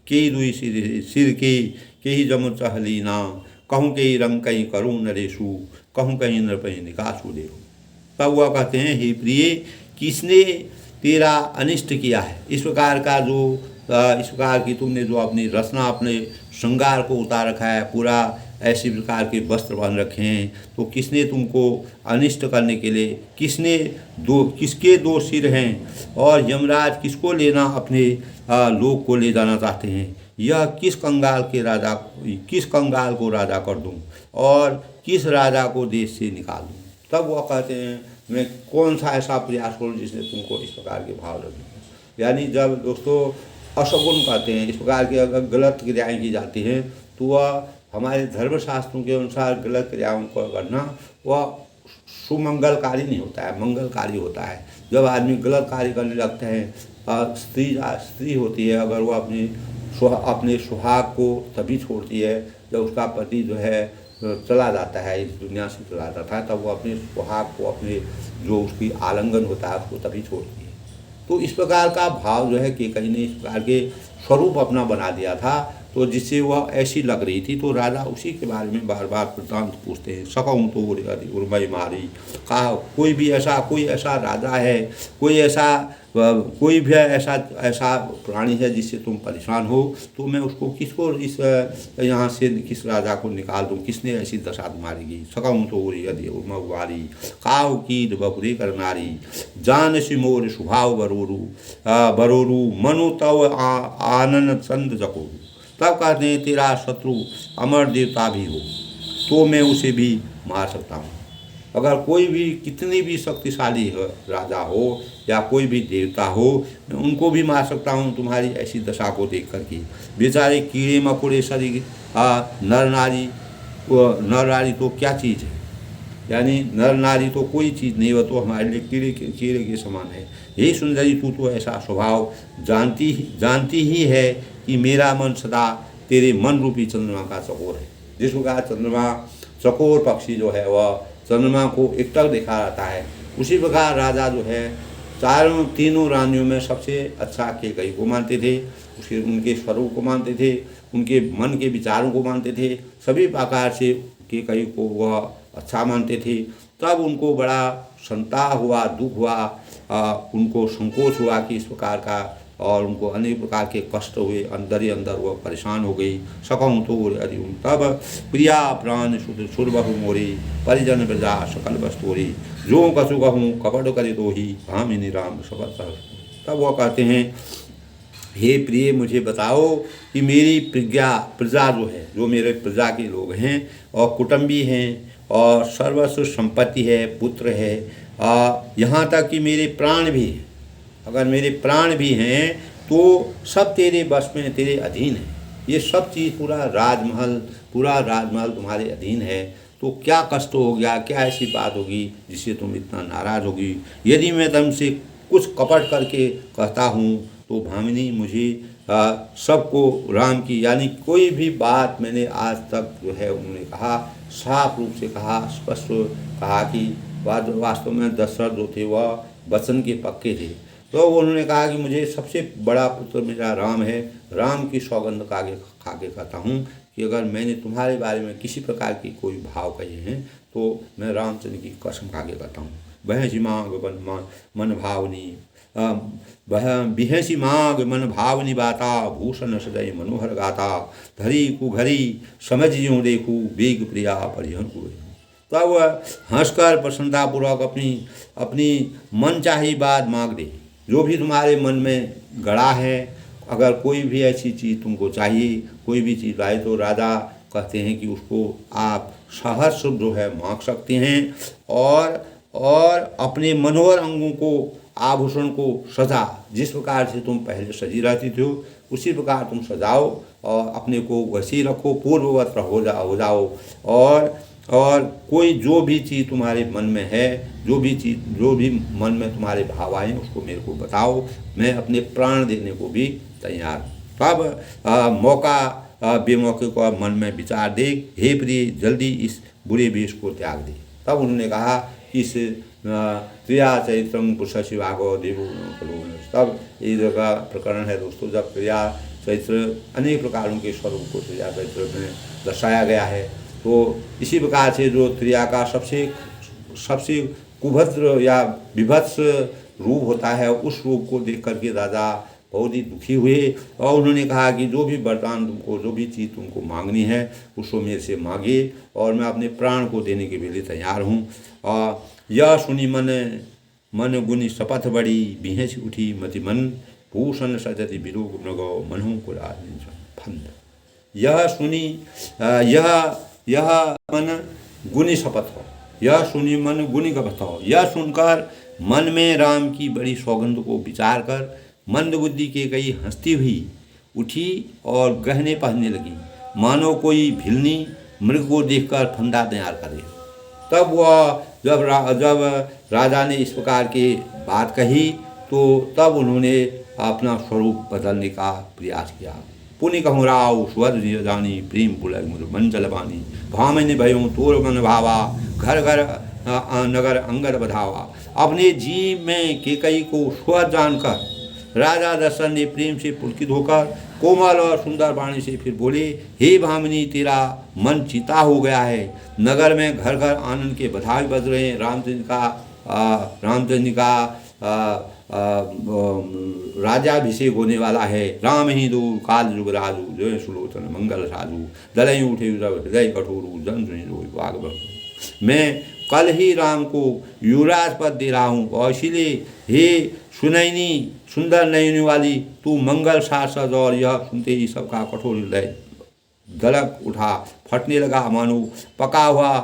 के दुई सिर के ही जम चहलीना, कहूँ के रंग कहीं करूँ नरेशु, कहूँ कहीं नृपहि निकासु देखूँ। तब वह कहते हैं हे प्रिय, किसने तेरा अनिष्ट किया है, इस प्रकार का जो इस प्रकार की तुमने जो अपनी रचना अपने श्रृंगार को उतार रखा है, पूरा ऐसी प्रकार के वस्त्र बन रखे हैं, तो किसने तुमको अनिष्ट करने के लिए, किसके दो सिर हैं और यमराज किसको लेना अपने लोक को ले जाना चाहते हैं, यह किस कंगाल को राजा कर दूं और किस राजा को देश से निकाल दूं। तब वह कहते हैं मैं कौन सा ऐसा प्रयास करूँ जिसने तुमको इस प्रकार के भाव लगे। यानी जब दोस्तों अशगुन कहते हैं, इस प्रकार की अगर गलत क्रियाएं की जाती हैं तो वह हमारे धर्मशास्त्रों के अनुसार गलत क्रियाओं को करना वह सुमंगलकारी नहीं होता है, मंगलकारी होता है। जब आदमी गलत कार्य करने लगते हैं, स्त्री होती है अगर वो अपने सुहाग को तभी छोड़ती है जब उसका पति जो है चला जाता है, इस दुनिया से चला जाता है, तब वो अपने सुहाग को, अपने जो उसकी आलिंगन होता है उसको तभी छोड़ती है। तो इस प्रकार का भाव जो है केकई ने इस प्रकार के स्वरूप अपना बना दिया था, तो जिससे वह ऐसी लग रही थी। तो राजा उसी के बारे में बार बार वृत्तांत पूछते हैं। सकऊँ तो उर्मय मारी, कहा कोई ऐसा राजा है, कोई भी ऐसा प्राणी है जिससे तुम परेशान हो, तो मैं उसको किसको इस यहाँ से किस राजा को निकाल दूँ, किसने ऐसी दशा तुम्हारी। सकऊँ तो यदि उर्मवारी, काव कीद बपुरे कर नारी, जान सिमोर स्वभाव बरोरू मनु तव आनन चंद जकोरू। तब कहते हैं तेरा शत्रु अमर देवता भी हो तो मैं उसे भी मार सकता हूँ। अगर कोई भी कितनी भी शक्तिशाली राजा हो या कोई भी देवता हो, मैं उनको भी मार सकता हूँ तुम्हारी ऐसी दशा को देख करके। बेचारे कीड़े मकोड़े शरीर नर नारी तो क्या चीज़ है, यानी नर नारी तो कोई चीज़ नहीं, वह तो हमारे लिए कीड़े के समान है। हे सुंदरी, तू तो ऐसा स्वभाव जानती ही है कि मेरा मन सदा तेरे मन रूपी चंद्रमा का चकोर है। जिस प्रकार चंद्रमा चकोर पक्षी जो है वह चंद्रमा को एकटक देखा रहता है, उसी प्रकार राजा जो है तीनों रानियों में सबसे अच्छा केकई को मानते थे, उनके स्वरूप को मानते थे, उनके मन के विचारों को मानते थे, सभी प्रकार से केकई को वह अच्छा मानते थे। तब उनको बड़ा संताप हुआ, दुख हुआ, उनको संकोच हुआ कि इस प्रकार का, और उनको अनेक प्रकार के कष्ट हुए, अंदर ही अंदर वह परेशान हो गई। सकऊँ तो तब प्रिया प्राण सुरबहु मोरी, परिजन प्रजा सकल बस्तोरी, जो कसु कहूँ कपट करे तो ही भामिनी राम शपथ। तब वह कहते हैं हे प्रिय, मुझे बताओ कि मेरी प्रजा जो है, जो मेरे प्रजा के लोग हैं और कुटुंबी हैं और सर्वस्व संपत्ति है, पुत्र है, यहाँ तक कि मेरे प्राण भी हैं। अगर मेरे प्राण भी हैं तो सब तेरे बस में, तेरे अधीन है। ये सब चीज़ पूरा राजमहल तुम्हारे अधीन है, तो क्या कष्ट हो गया, क्या ऐसी बात होगी जिससे तुम इतना नाराज़ होगी। यदि मैं तुमसे कुछ कपट करके कहता हूँ तो भामिनी मुझे सबको राम की, यानी कोई भी बात मैंने आज तक जो है उन्होंने कहा, साफ रूप से कहा, स्पष्ट कहा कि वास्तव में दशरथ जो थे वह वचन के पक्के थे। तो उन्होंने कहा कि मुझे सबसे बड़ा पुत्र मेरा राम है, राम की सौगंध खा के कहता हूँ कि अगर मैंने तुम्हारे बारे में किसी प्रकार की कोई भाव कहे हैं तो मैं रामचंद्र की कसम खा के कहता हूँ। बहसी मांग मन भावनी बिहसी मांग मन भावनी बाता, भूषण सदै मनोहर गाता, धरी कुघरी समझ यूँ देखूँ, बेग प्रिया परिहन को। तब वह हंसकर प्रसन्नतापूर्वक अपनी मन चाही बात मांग दे, जो भी तुम्हारे मन में गड़ा है। अगर कोई भी ऐसी चीज़ तुमको चाहिए, कोई भी चीज़ लाए, तो राजा कहते हैं कि उसको आप सहर्ष जो है मांग सकते हैं। और अपने मनोहर अंगों को, आभूषण को सजा, जिस प्रकार से तुम पहले सजी रहती थी उसी प्रकार तुम सजाओ और अपने को वैसे रखो, पूर्ववत हो जाओ। और कोई जो भी चीज़ तुम्हारे मन में है, जो भी मन में तुम्हारे भाव आए उसको मेरे को बताओ, मैं अपने प्राण देने को भी तैयार हूँ। तब मौका बेमौके को मन में विचार दे, हे प्रिय जल्दी इस बुरे वेश को त्याग दे। तब उन्होंने कहा कि इस क्रिया चरित्रम पुरुष भागो देवो। तब ये जगह प्रकरण है दोस्तों, जब क्रिया चरित्र अनेक प्रकारों के स्वरूप को क्रिया चरित्र में दर्शाया गया है। तो इसी प्रकार से जो क्रिया का सबसे कुभद्र या विभत्स रूप होता है, उस रूप को देख करके राजा बहुत ही दुखी हुए और उन्होंने कहा कि जो भी वरदान तुमको, जो भी चीज़ तुमको मांगनी है उसको मेरे से मांगे और मैं अपने प्राण को देने के लिए तैयार हूँ। और यह सुनी मन गुनी शपथ बड़ी, बिहेश उठी मति मन, भूषण सजति विरोग मृगो मनहु को फंद। यह सुनी यह मन गुनी शपथ हो, यह सुनी मन गुनी शपथ हो। यह सुनकर मन में राम की बड़ी सौगंध को विचार कर मंदबुद्धि के कई हंसती हुई उठी और गहने पहनने लगी, मानो कोई भिलनी मृग को देखकर फंदा तैयार करे। तब वह जब राजा ने इस प्रकार की बात कही तो तब उन्होंने अपना स्वरूप बदलने का प्रयास किया। पुनि कहूँ राव स्वर जानी, प्रेम पुलय मुर मन जलवानी, भामिनी भयो तोर मन भावा, घर घर नगर अंगद बधावा। अपने जी में केकई को स्वर जानकर राजा दशरथ ने प्रेम से पुलकित होकर कोमल और सुंदर वाणी से फिर बोले, हे भामिनी तेरा मन चिता हो गया है, नगर में घर घर आनंद के बधाई बज रहे हैं। रामचंद्र का राजाभिषेक होने वाला है। राम ही दो काल युग राजू, जय सुलोचन मंगल साजू, दलई उठे हृदय कठोरू, जन सुनी। मैं कल ही राम को युवराज पद दे रहा हूँ और इसीलिए हे सुनैनी सुंदर नयनी वाली तू मंगल शासक। और यह सुनते ही सबका कठोर हृदय दलक उठा, फटने लगा, मानो पका हुआ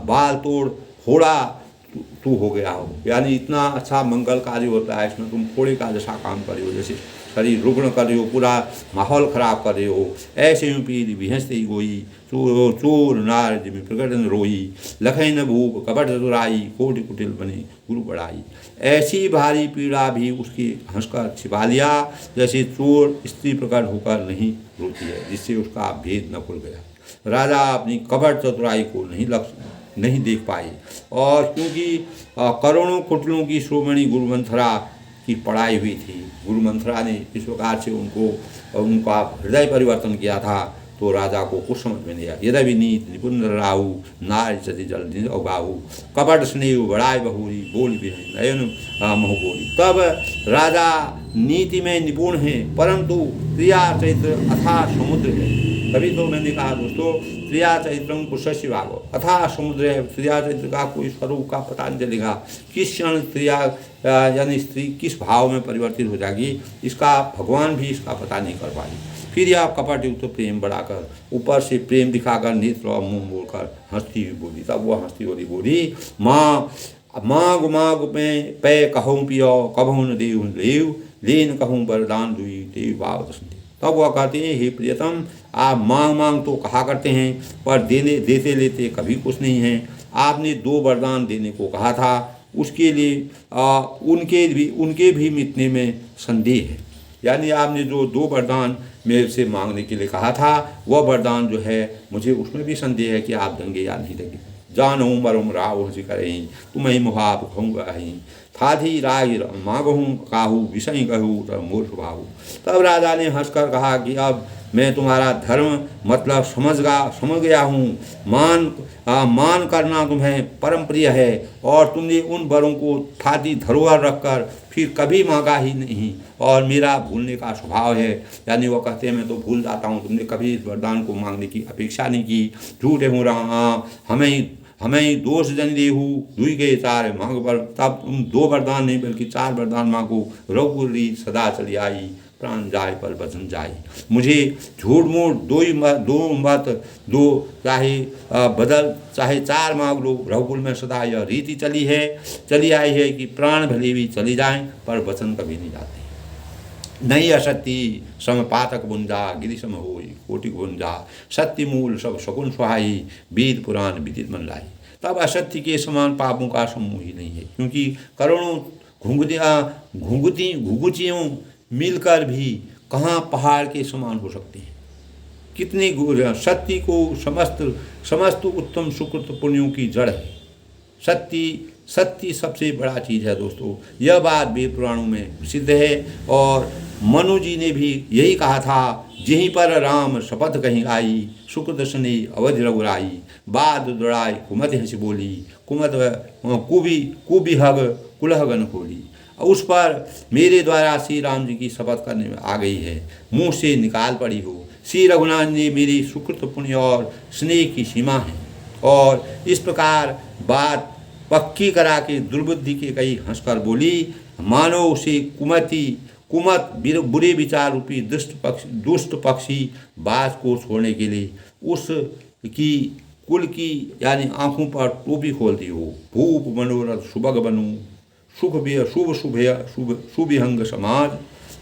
बाल तोड़ फोड़ा तू हो गया हो। यानी इतना अच्छा मंगल कार्य होता है, इसमें तुम फोड़े का जैसा काम कर रहे हो, जैसे शरीर रुग्ण कर रहे हो, पूरा माहौल खराब कर रहे हो। ऐसे यूँ पीर बिहसते ही गोई, चोर नार जिमी प्रकटन रोई, लखई न भूप कपट चतुराई, कोटि कुटिल बनी गुरु बढ़ाई। ऐसी भारी पीड़ा भी उसकी हंसकर छिपा लिया, जैसे चोर स्त्री प्रकट होकर नहीं रोती है, जिससे उसका भेद न खुल गया। राजा अपनी कपट चतुराई को नहीं देख पाए और क्योंकि करोड़ों कुटिलों की श्रोमणी गुरुमंथरा की पढ़ाई हुई थी, गुरुमंथरा ने इस प्रकार से उनका हृदय परिवर्तन किया था, तो राजा को कुछ समझ में नहीं आया। यदि नीत निपुण राहु, नार सती जल अबाहु, कपट स्नेह बड़ाई बहुरी, बोल भी नयन महु बोली। तब राजा नीति में निपुण हैं, परंतु क्रिया चरित्र अथाह समुद्र है। तभी तो मैंने कहा दोस्तों, क्रिया चरित्रम पुरुषस्य भागो, अथाह समुद्र है। क्रिया चरित्र का कोई स्वरूप का पता नहीं चलेगा, किस क्षण क्रिया यानी स्त्री किस भाव में परिवर्तित हो जाएगी, इसका भगवान भी इसका पता नहीं कर पाएगी। फिर यह कपट युक्त प्रेम बढ़ाकर, ऊपर से प्रेम दिखाकर, नेत्र और मुँह बोलकर हंसती हुई बोली। तब वह हंसती हुई बोली, माँग माँग में पै कहूँ पियो, कभू न देव लेव, लेन कहूँ वरदान दुई देव भाव दर्शन। तब वह कहते हैं, हे प्रियतम, आप मांग तो कहा करते हैं, पर देते लेते कभी कुछ नहीं हैं। आपने 2 वरदान देने को कहा था, उसके लिए उनके भी मिटने में संदेह है। यानी आपने जो 2 वरदान मेरे से मांगने के लिए कहा था, वह वरदान जो है मुझे उसमें भी संदेह है कि आप देंगे या नहीं देंगे। जानूँ मरुम राव करें तुम्हें मुहाब कहूँगा थाधी राय मांगहूँ काहू विषय कहूँ तब मूर्ख भाऊ। तब राजा ने हंसकर कहा कि अब मैं तुम्हारा धर्म मतलब समझ गया हूँ। मान करना तुम्हें परम प्रिय है और तुमने उन वरों को थाती धरोहर रखकर फिर कभी मांगा ही नहीं और मेरा भूलने का स्वभाव है। यानी वो कहते हैं मैं तो भूल जाता हूँ, तुमने कभी इस वरदान को मांगने की अपेक्षा नहीं की। झूठे हो रहा हमें दोष जन देहू दुई गए 4 मांग पर, तब तुम 2 वरदान नहीं बल्कि 4 वरदान मांगो। रघुकुल रीत सदा चली आई प्राण जाए पर वचन जाए। मुझे झूठ मूठ दो मत दो, चाहे बदल चाहे 4 मांग लो। रघुकुल में सदा यह रीति चली आई है कि प्राण भले भी चली जाएं पर वचन कभी नहीं जाते। नहीं असत्य सम पातक बुंजा गिरि सम होई कोटि गुंजा, सत्य मूल सब शकुन सुहाई वेद पुराण विदित मन लाई। तब असत्य के समान पापों का समूह ही नहीं है, क्योंकि करोड़ों घुंघुतियों मिलकर भी कहाँ पहाड़ के समान हो सकते हैं। कितनी सत्य को समस्त उत्तम सुकृत पुण्यों की जड़ है। सत्य सबसे बड़ा चीज़ है दोस्तों। यह बात वेद पुराणों में प्रसिद्ध है और मनु जी ने भी यही कहा था, जहीं पर राम शपथ कहीं आई सुकृत सने अवध रघुराई, बाद दुड़ाई कुमत हंस बोली कुमत कुबिहग कुलहगन खोली। उस पर मेरे द्वारा श्री राम जी की शपथ करने में आ गई है, मुँह से निकाल पड़ी हो। श्री रघुनाथ जी मेरी सुकृत पुण्य और स्नेह की सीमा है। और इस प्रकार बात पक्की करा के दुर्बुद्धि के कई हंसकर बोली, मानो उसे कुमत बुरे विचार रूपी दुष्ट पक्षी बाज को छोड़ने के लिए उसकी कुल की यानी आँखों पर टोपी खोलती हो। भूप मनोरथ सुभग बनू शुभिहंग समाज,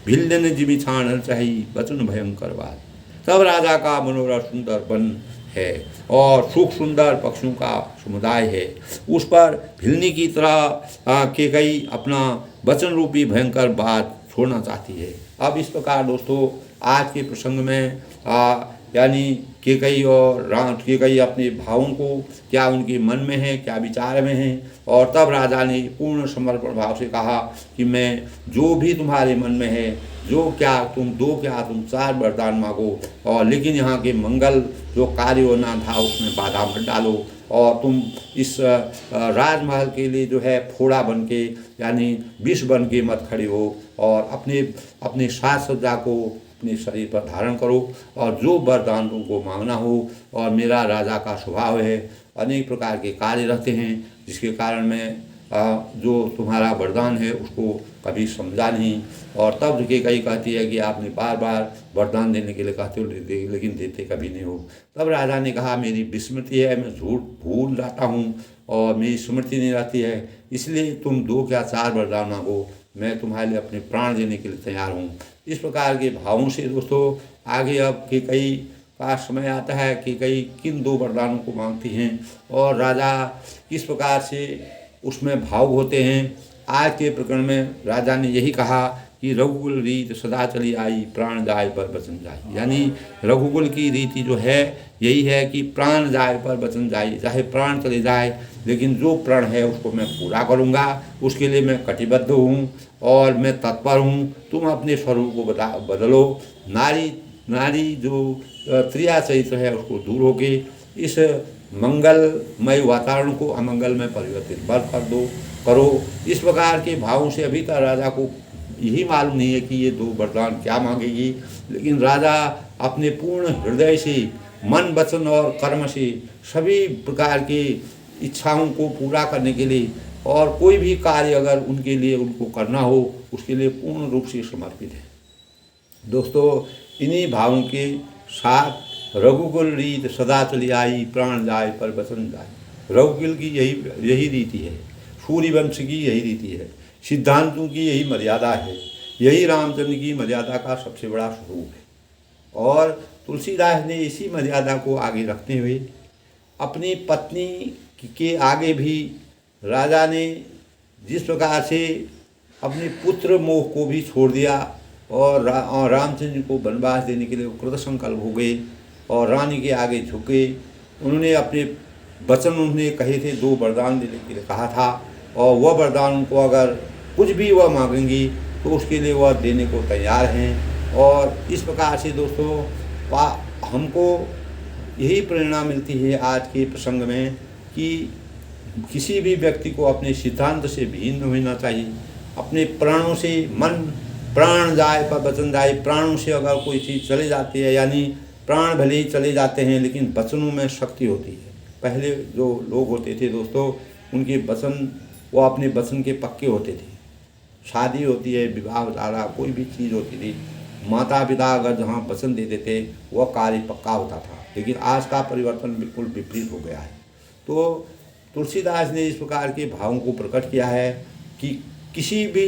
भिल्लन जिमि छाण चाही वचन भयंकर बात। तब राजा का मनोरथ सुंदर वन है और सुंदर पक्षियों का समुदाय है। उस पर भिलनी की तरह के कई अपना वचन रूपी भयंकर बात छोड़ना चाहती है। अब इस प्रकार दोस्तों आज के प्रसंग में यानी केकई अपने भावों को क्या उनके मन में है, क्या विचार में है, और तब राजा ने पूर्ण समर्पण भाव से कहा कि मैं जो भी तुम्हारे मन में है, तुम 4 वरदान मांगो, और लेकिन यहाँ के मंगल जो कार्य होना था उसमें बाधा मत डालो, और तुम इस राजमहल के लिए जो है फोड़ा बन के यानी विष बन के मत खड़े हो, और अपने साज सज्जा को अपने शरीर पर धारण करो और जो वरदान तुमको मांगना हो। और मेरा राजा का स्वभाव है, अनेक प्रकार के कार्य रहते हैं जिसके कारण मैं जो तुम्हारा वरदान है उसको कभी समझा नहीं। और तब कई कहती है कि आपने बार बार वरदान देने के लिए कहते हो लेकिन देते कभी नहीं हो। तब राजा ने कहा मेरी विस्मृति है, मैं झूठ भूल जाता हूँ और मेरी स्मृति नहीं रहती है, इसलिए तुम 2 क्या 4 वरदान मांगो, मैं तुम्हारे लिए अपने प्राण देने के लिए तैयार हूँ। इस प्रकार के भावों से दोस्तों आगे अब कई का समय आता है कि कई किन 2 वरदानों को मांगती हैं और राजा किस प्रकार से उसमें भाव होते हैं। आज के प्रकरण में राजा ने यही कहा कि रघुकुल रीत सदा चली आई प्राण जाए पर वचन जाए, यानी रघुकुल की रीति जो है यही है कि प्राण जाए पर वचन जाए, चाहे प्राण चले जाए लेकिन जो प्रण है उसको मैं पूरा करूँगा, उसके लिए मैं कटिबद्ध हूँ और मैं तत्पर हूँ। तुम अपने स्वरूप को बदलो, नारी जो त्रिया चरित्र है उसको दूर होके इस मंगलमय वातावरण को अमंगल में परिवर्तित करो। इस प्रकार के भावों से अभी तक राजा को यही मालूम नहीं है कि ये 2 वरदान क्या मांगेगी, लेकिन राजा अपने पूर्ण हृदय से मन वचन और कर्म से सभी प्रकार की इच्छाओं को पूरा करने के लिए और कोई भी कार्य अगर उनके लिए उनको करना हो उसके लिए पूर्ण रूप से समर्पित है। दोस्तों इन्हीं भावों के साथ रघुकुल रीत सदा चली आई प्राण जाए पर वचन जाए। रघुकुल की यही रीति है, सूर्यवंश की यही रीति है, सिद्धांतों की यही मर्यादा है, यही रामचंद्र की मर्यादा का सबसे बड़ा स्वरूप है। और तुलसीदास ने इसी मर्यादा को आगे रखते हुए अपनी पत्नी के आगे भी राजा ने जिस प्रकार से अपने पुत्र मोह को भी छोड़ दिया और रामचंद्र जी को वनवास देने के लिए वो कृत संकल्प हो गए और रानी के आगे झुके। उन्होंने अपने वचन उन्होंने कहे थे, 2 वरदान देने के लिए कहा था, और वह वरदान उनको अगर कुछ भी वह मांगेंगी तो उसके लिए वह देने को तैयार हैं। और इस प्रकार से दोस्तों हमको यही प्रेरणा मिलती है आज के प्रसंग में कि किसी भी व्यक्ति को अपने सिद्धांत से भिन्न होना चाहिए। अपने प्राणों से, मन प्राण जाए पर वचन जाए, प्राणों से अगर कोई चीज़ चले जाती है, यानी प्राण भले ही चले जाते हैं लेकिन वचनों में शक्ति होती है। पहले जो लोग होते थे दोस्तों, उनके वचन, वो अपने वचन के पक्के होते थे। शादी होती है, विवाह वगैरह कोई भी चीज़ होती थी, माता पिता अगर जहाँ वचन देते थे वह कार्य पक्का होता था। लेकिन आज का परिवर्तन बिल्कुल विपरीत हो गया है। तो तुलसीदास ने इस प्रकार के भावों को प्रकट किया है कि किसी भी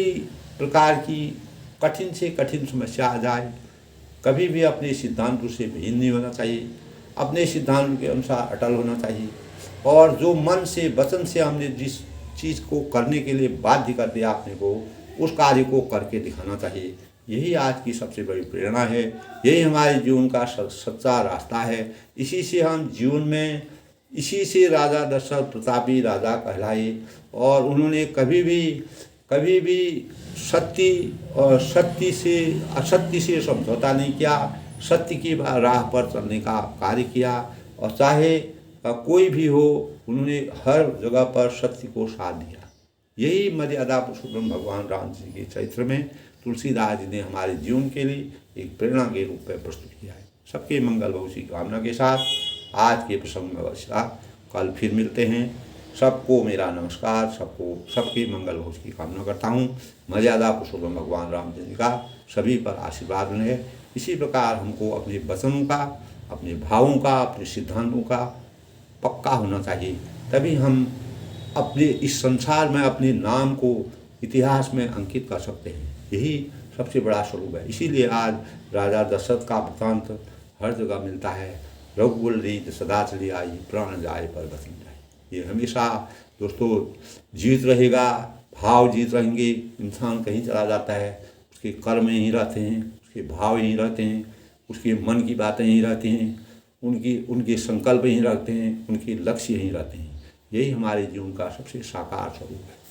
प्रकार की कठिन से कठिन समस्या आ जाए, कभी भी अपने सिद्धांतों से भिन्न नहीं होना चाहिए, अपने सिद्धांत के अनुसार अटल होना चाहिए। और जो मन से, वचन से हमने जिस चीज़ को करने के लिए बाध्य कर दिया अपने को, उस कार्य को करके दिखाना चाहिए। यही आज की सबसे बड़ी प्रेरणा है, यही हमारे जीवन का सच्चा रास्ता है। इसी से हम जीवन में, इसी से राजा दशरथ प्रतापी राजा कहलाए। और उन्होंने कभी भी सत्य से असत्य से समझौता नहीं किया, सत्य की राह पर चलने का कार्य किया। और चाहे कोई भी हो, उन्होंने हर जगह पर सत्य को साथ दिया। यही मर्यादा पुरुषोत्तम भगवान राम जी के चरित्र में तुलसीदास जी ने हमारे जीवन के लिए एक प्रेरणा के रूप में प्रस्तुत किया है। सबके मंगल भविष्य की कामना के साथ आज के प्रसंग में अवस्था, कल फिर मिलते हैं। सबको मेरा नमस्कार, सबके मंगल भविष्य की कामना करता हूँ। मर्यादा पुरुषोत्तम भगवान रामचंद्र जी का सभी पर आशीर्वाद रहे। इसी प्रकार हमको अपने वचनों का, अपने भावों का, अपने सिद्धांतों का पक्का होना चाहिए, तभी हम अपने इस संसार में अपने नाम को इतिहास में अंकित कर सकते हैं। यही सबसे बड़ा स्वरूप है। इसीलिए आज राजा दशरथ का वृत्तांत हर जगह मिलता है। रघुकुल रीत सदा चली आई, प्राण जाए पर वचन जाए। ये हमेशा दोस्तों जीवित रहेगा, भाव जीवित रहेंगे। इंसान कहीं चला जाता है, उसके कर्म यहीं रहते हैं, उसके भाव यहीं रहते हैं, उसके मन की बातें यहीं रहती हैं, उनके संकल्प यहीं रहते हैं, उनके लक्ष्य यहीं रहते हैं। यही हमारे जीवन का सबसे साकार स्वरूप है।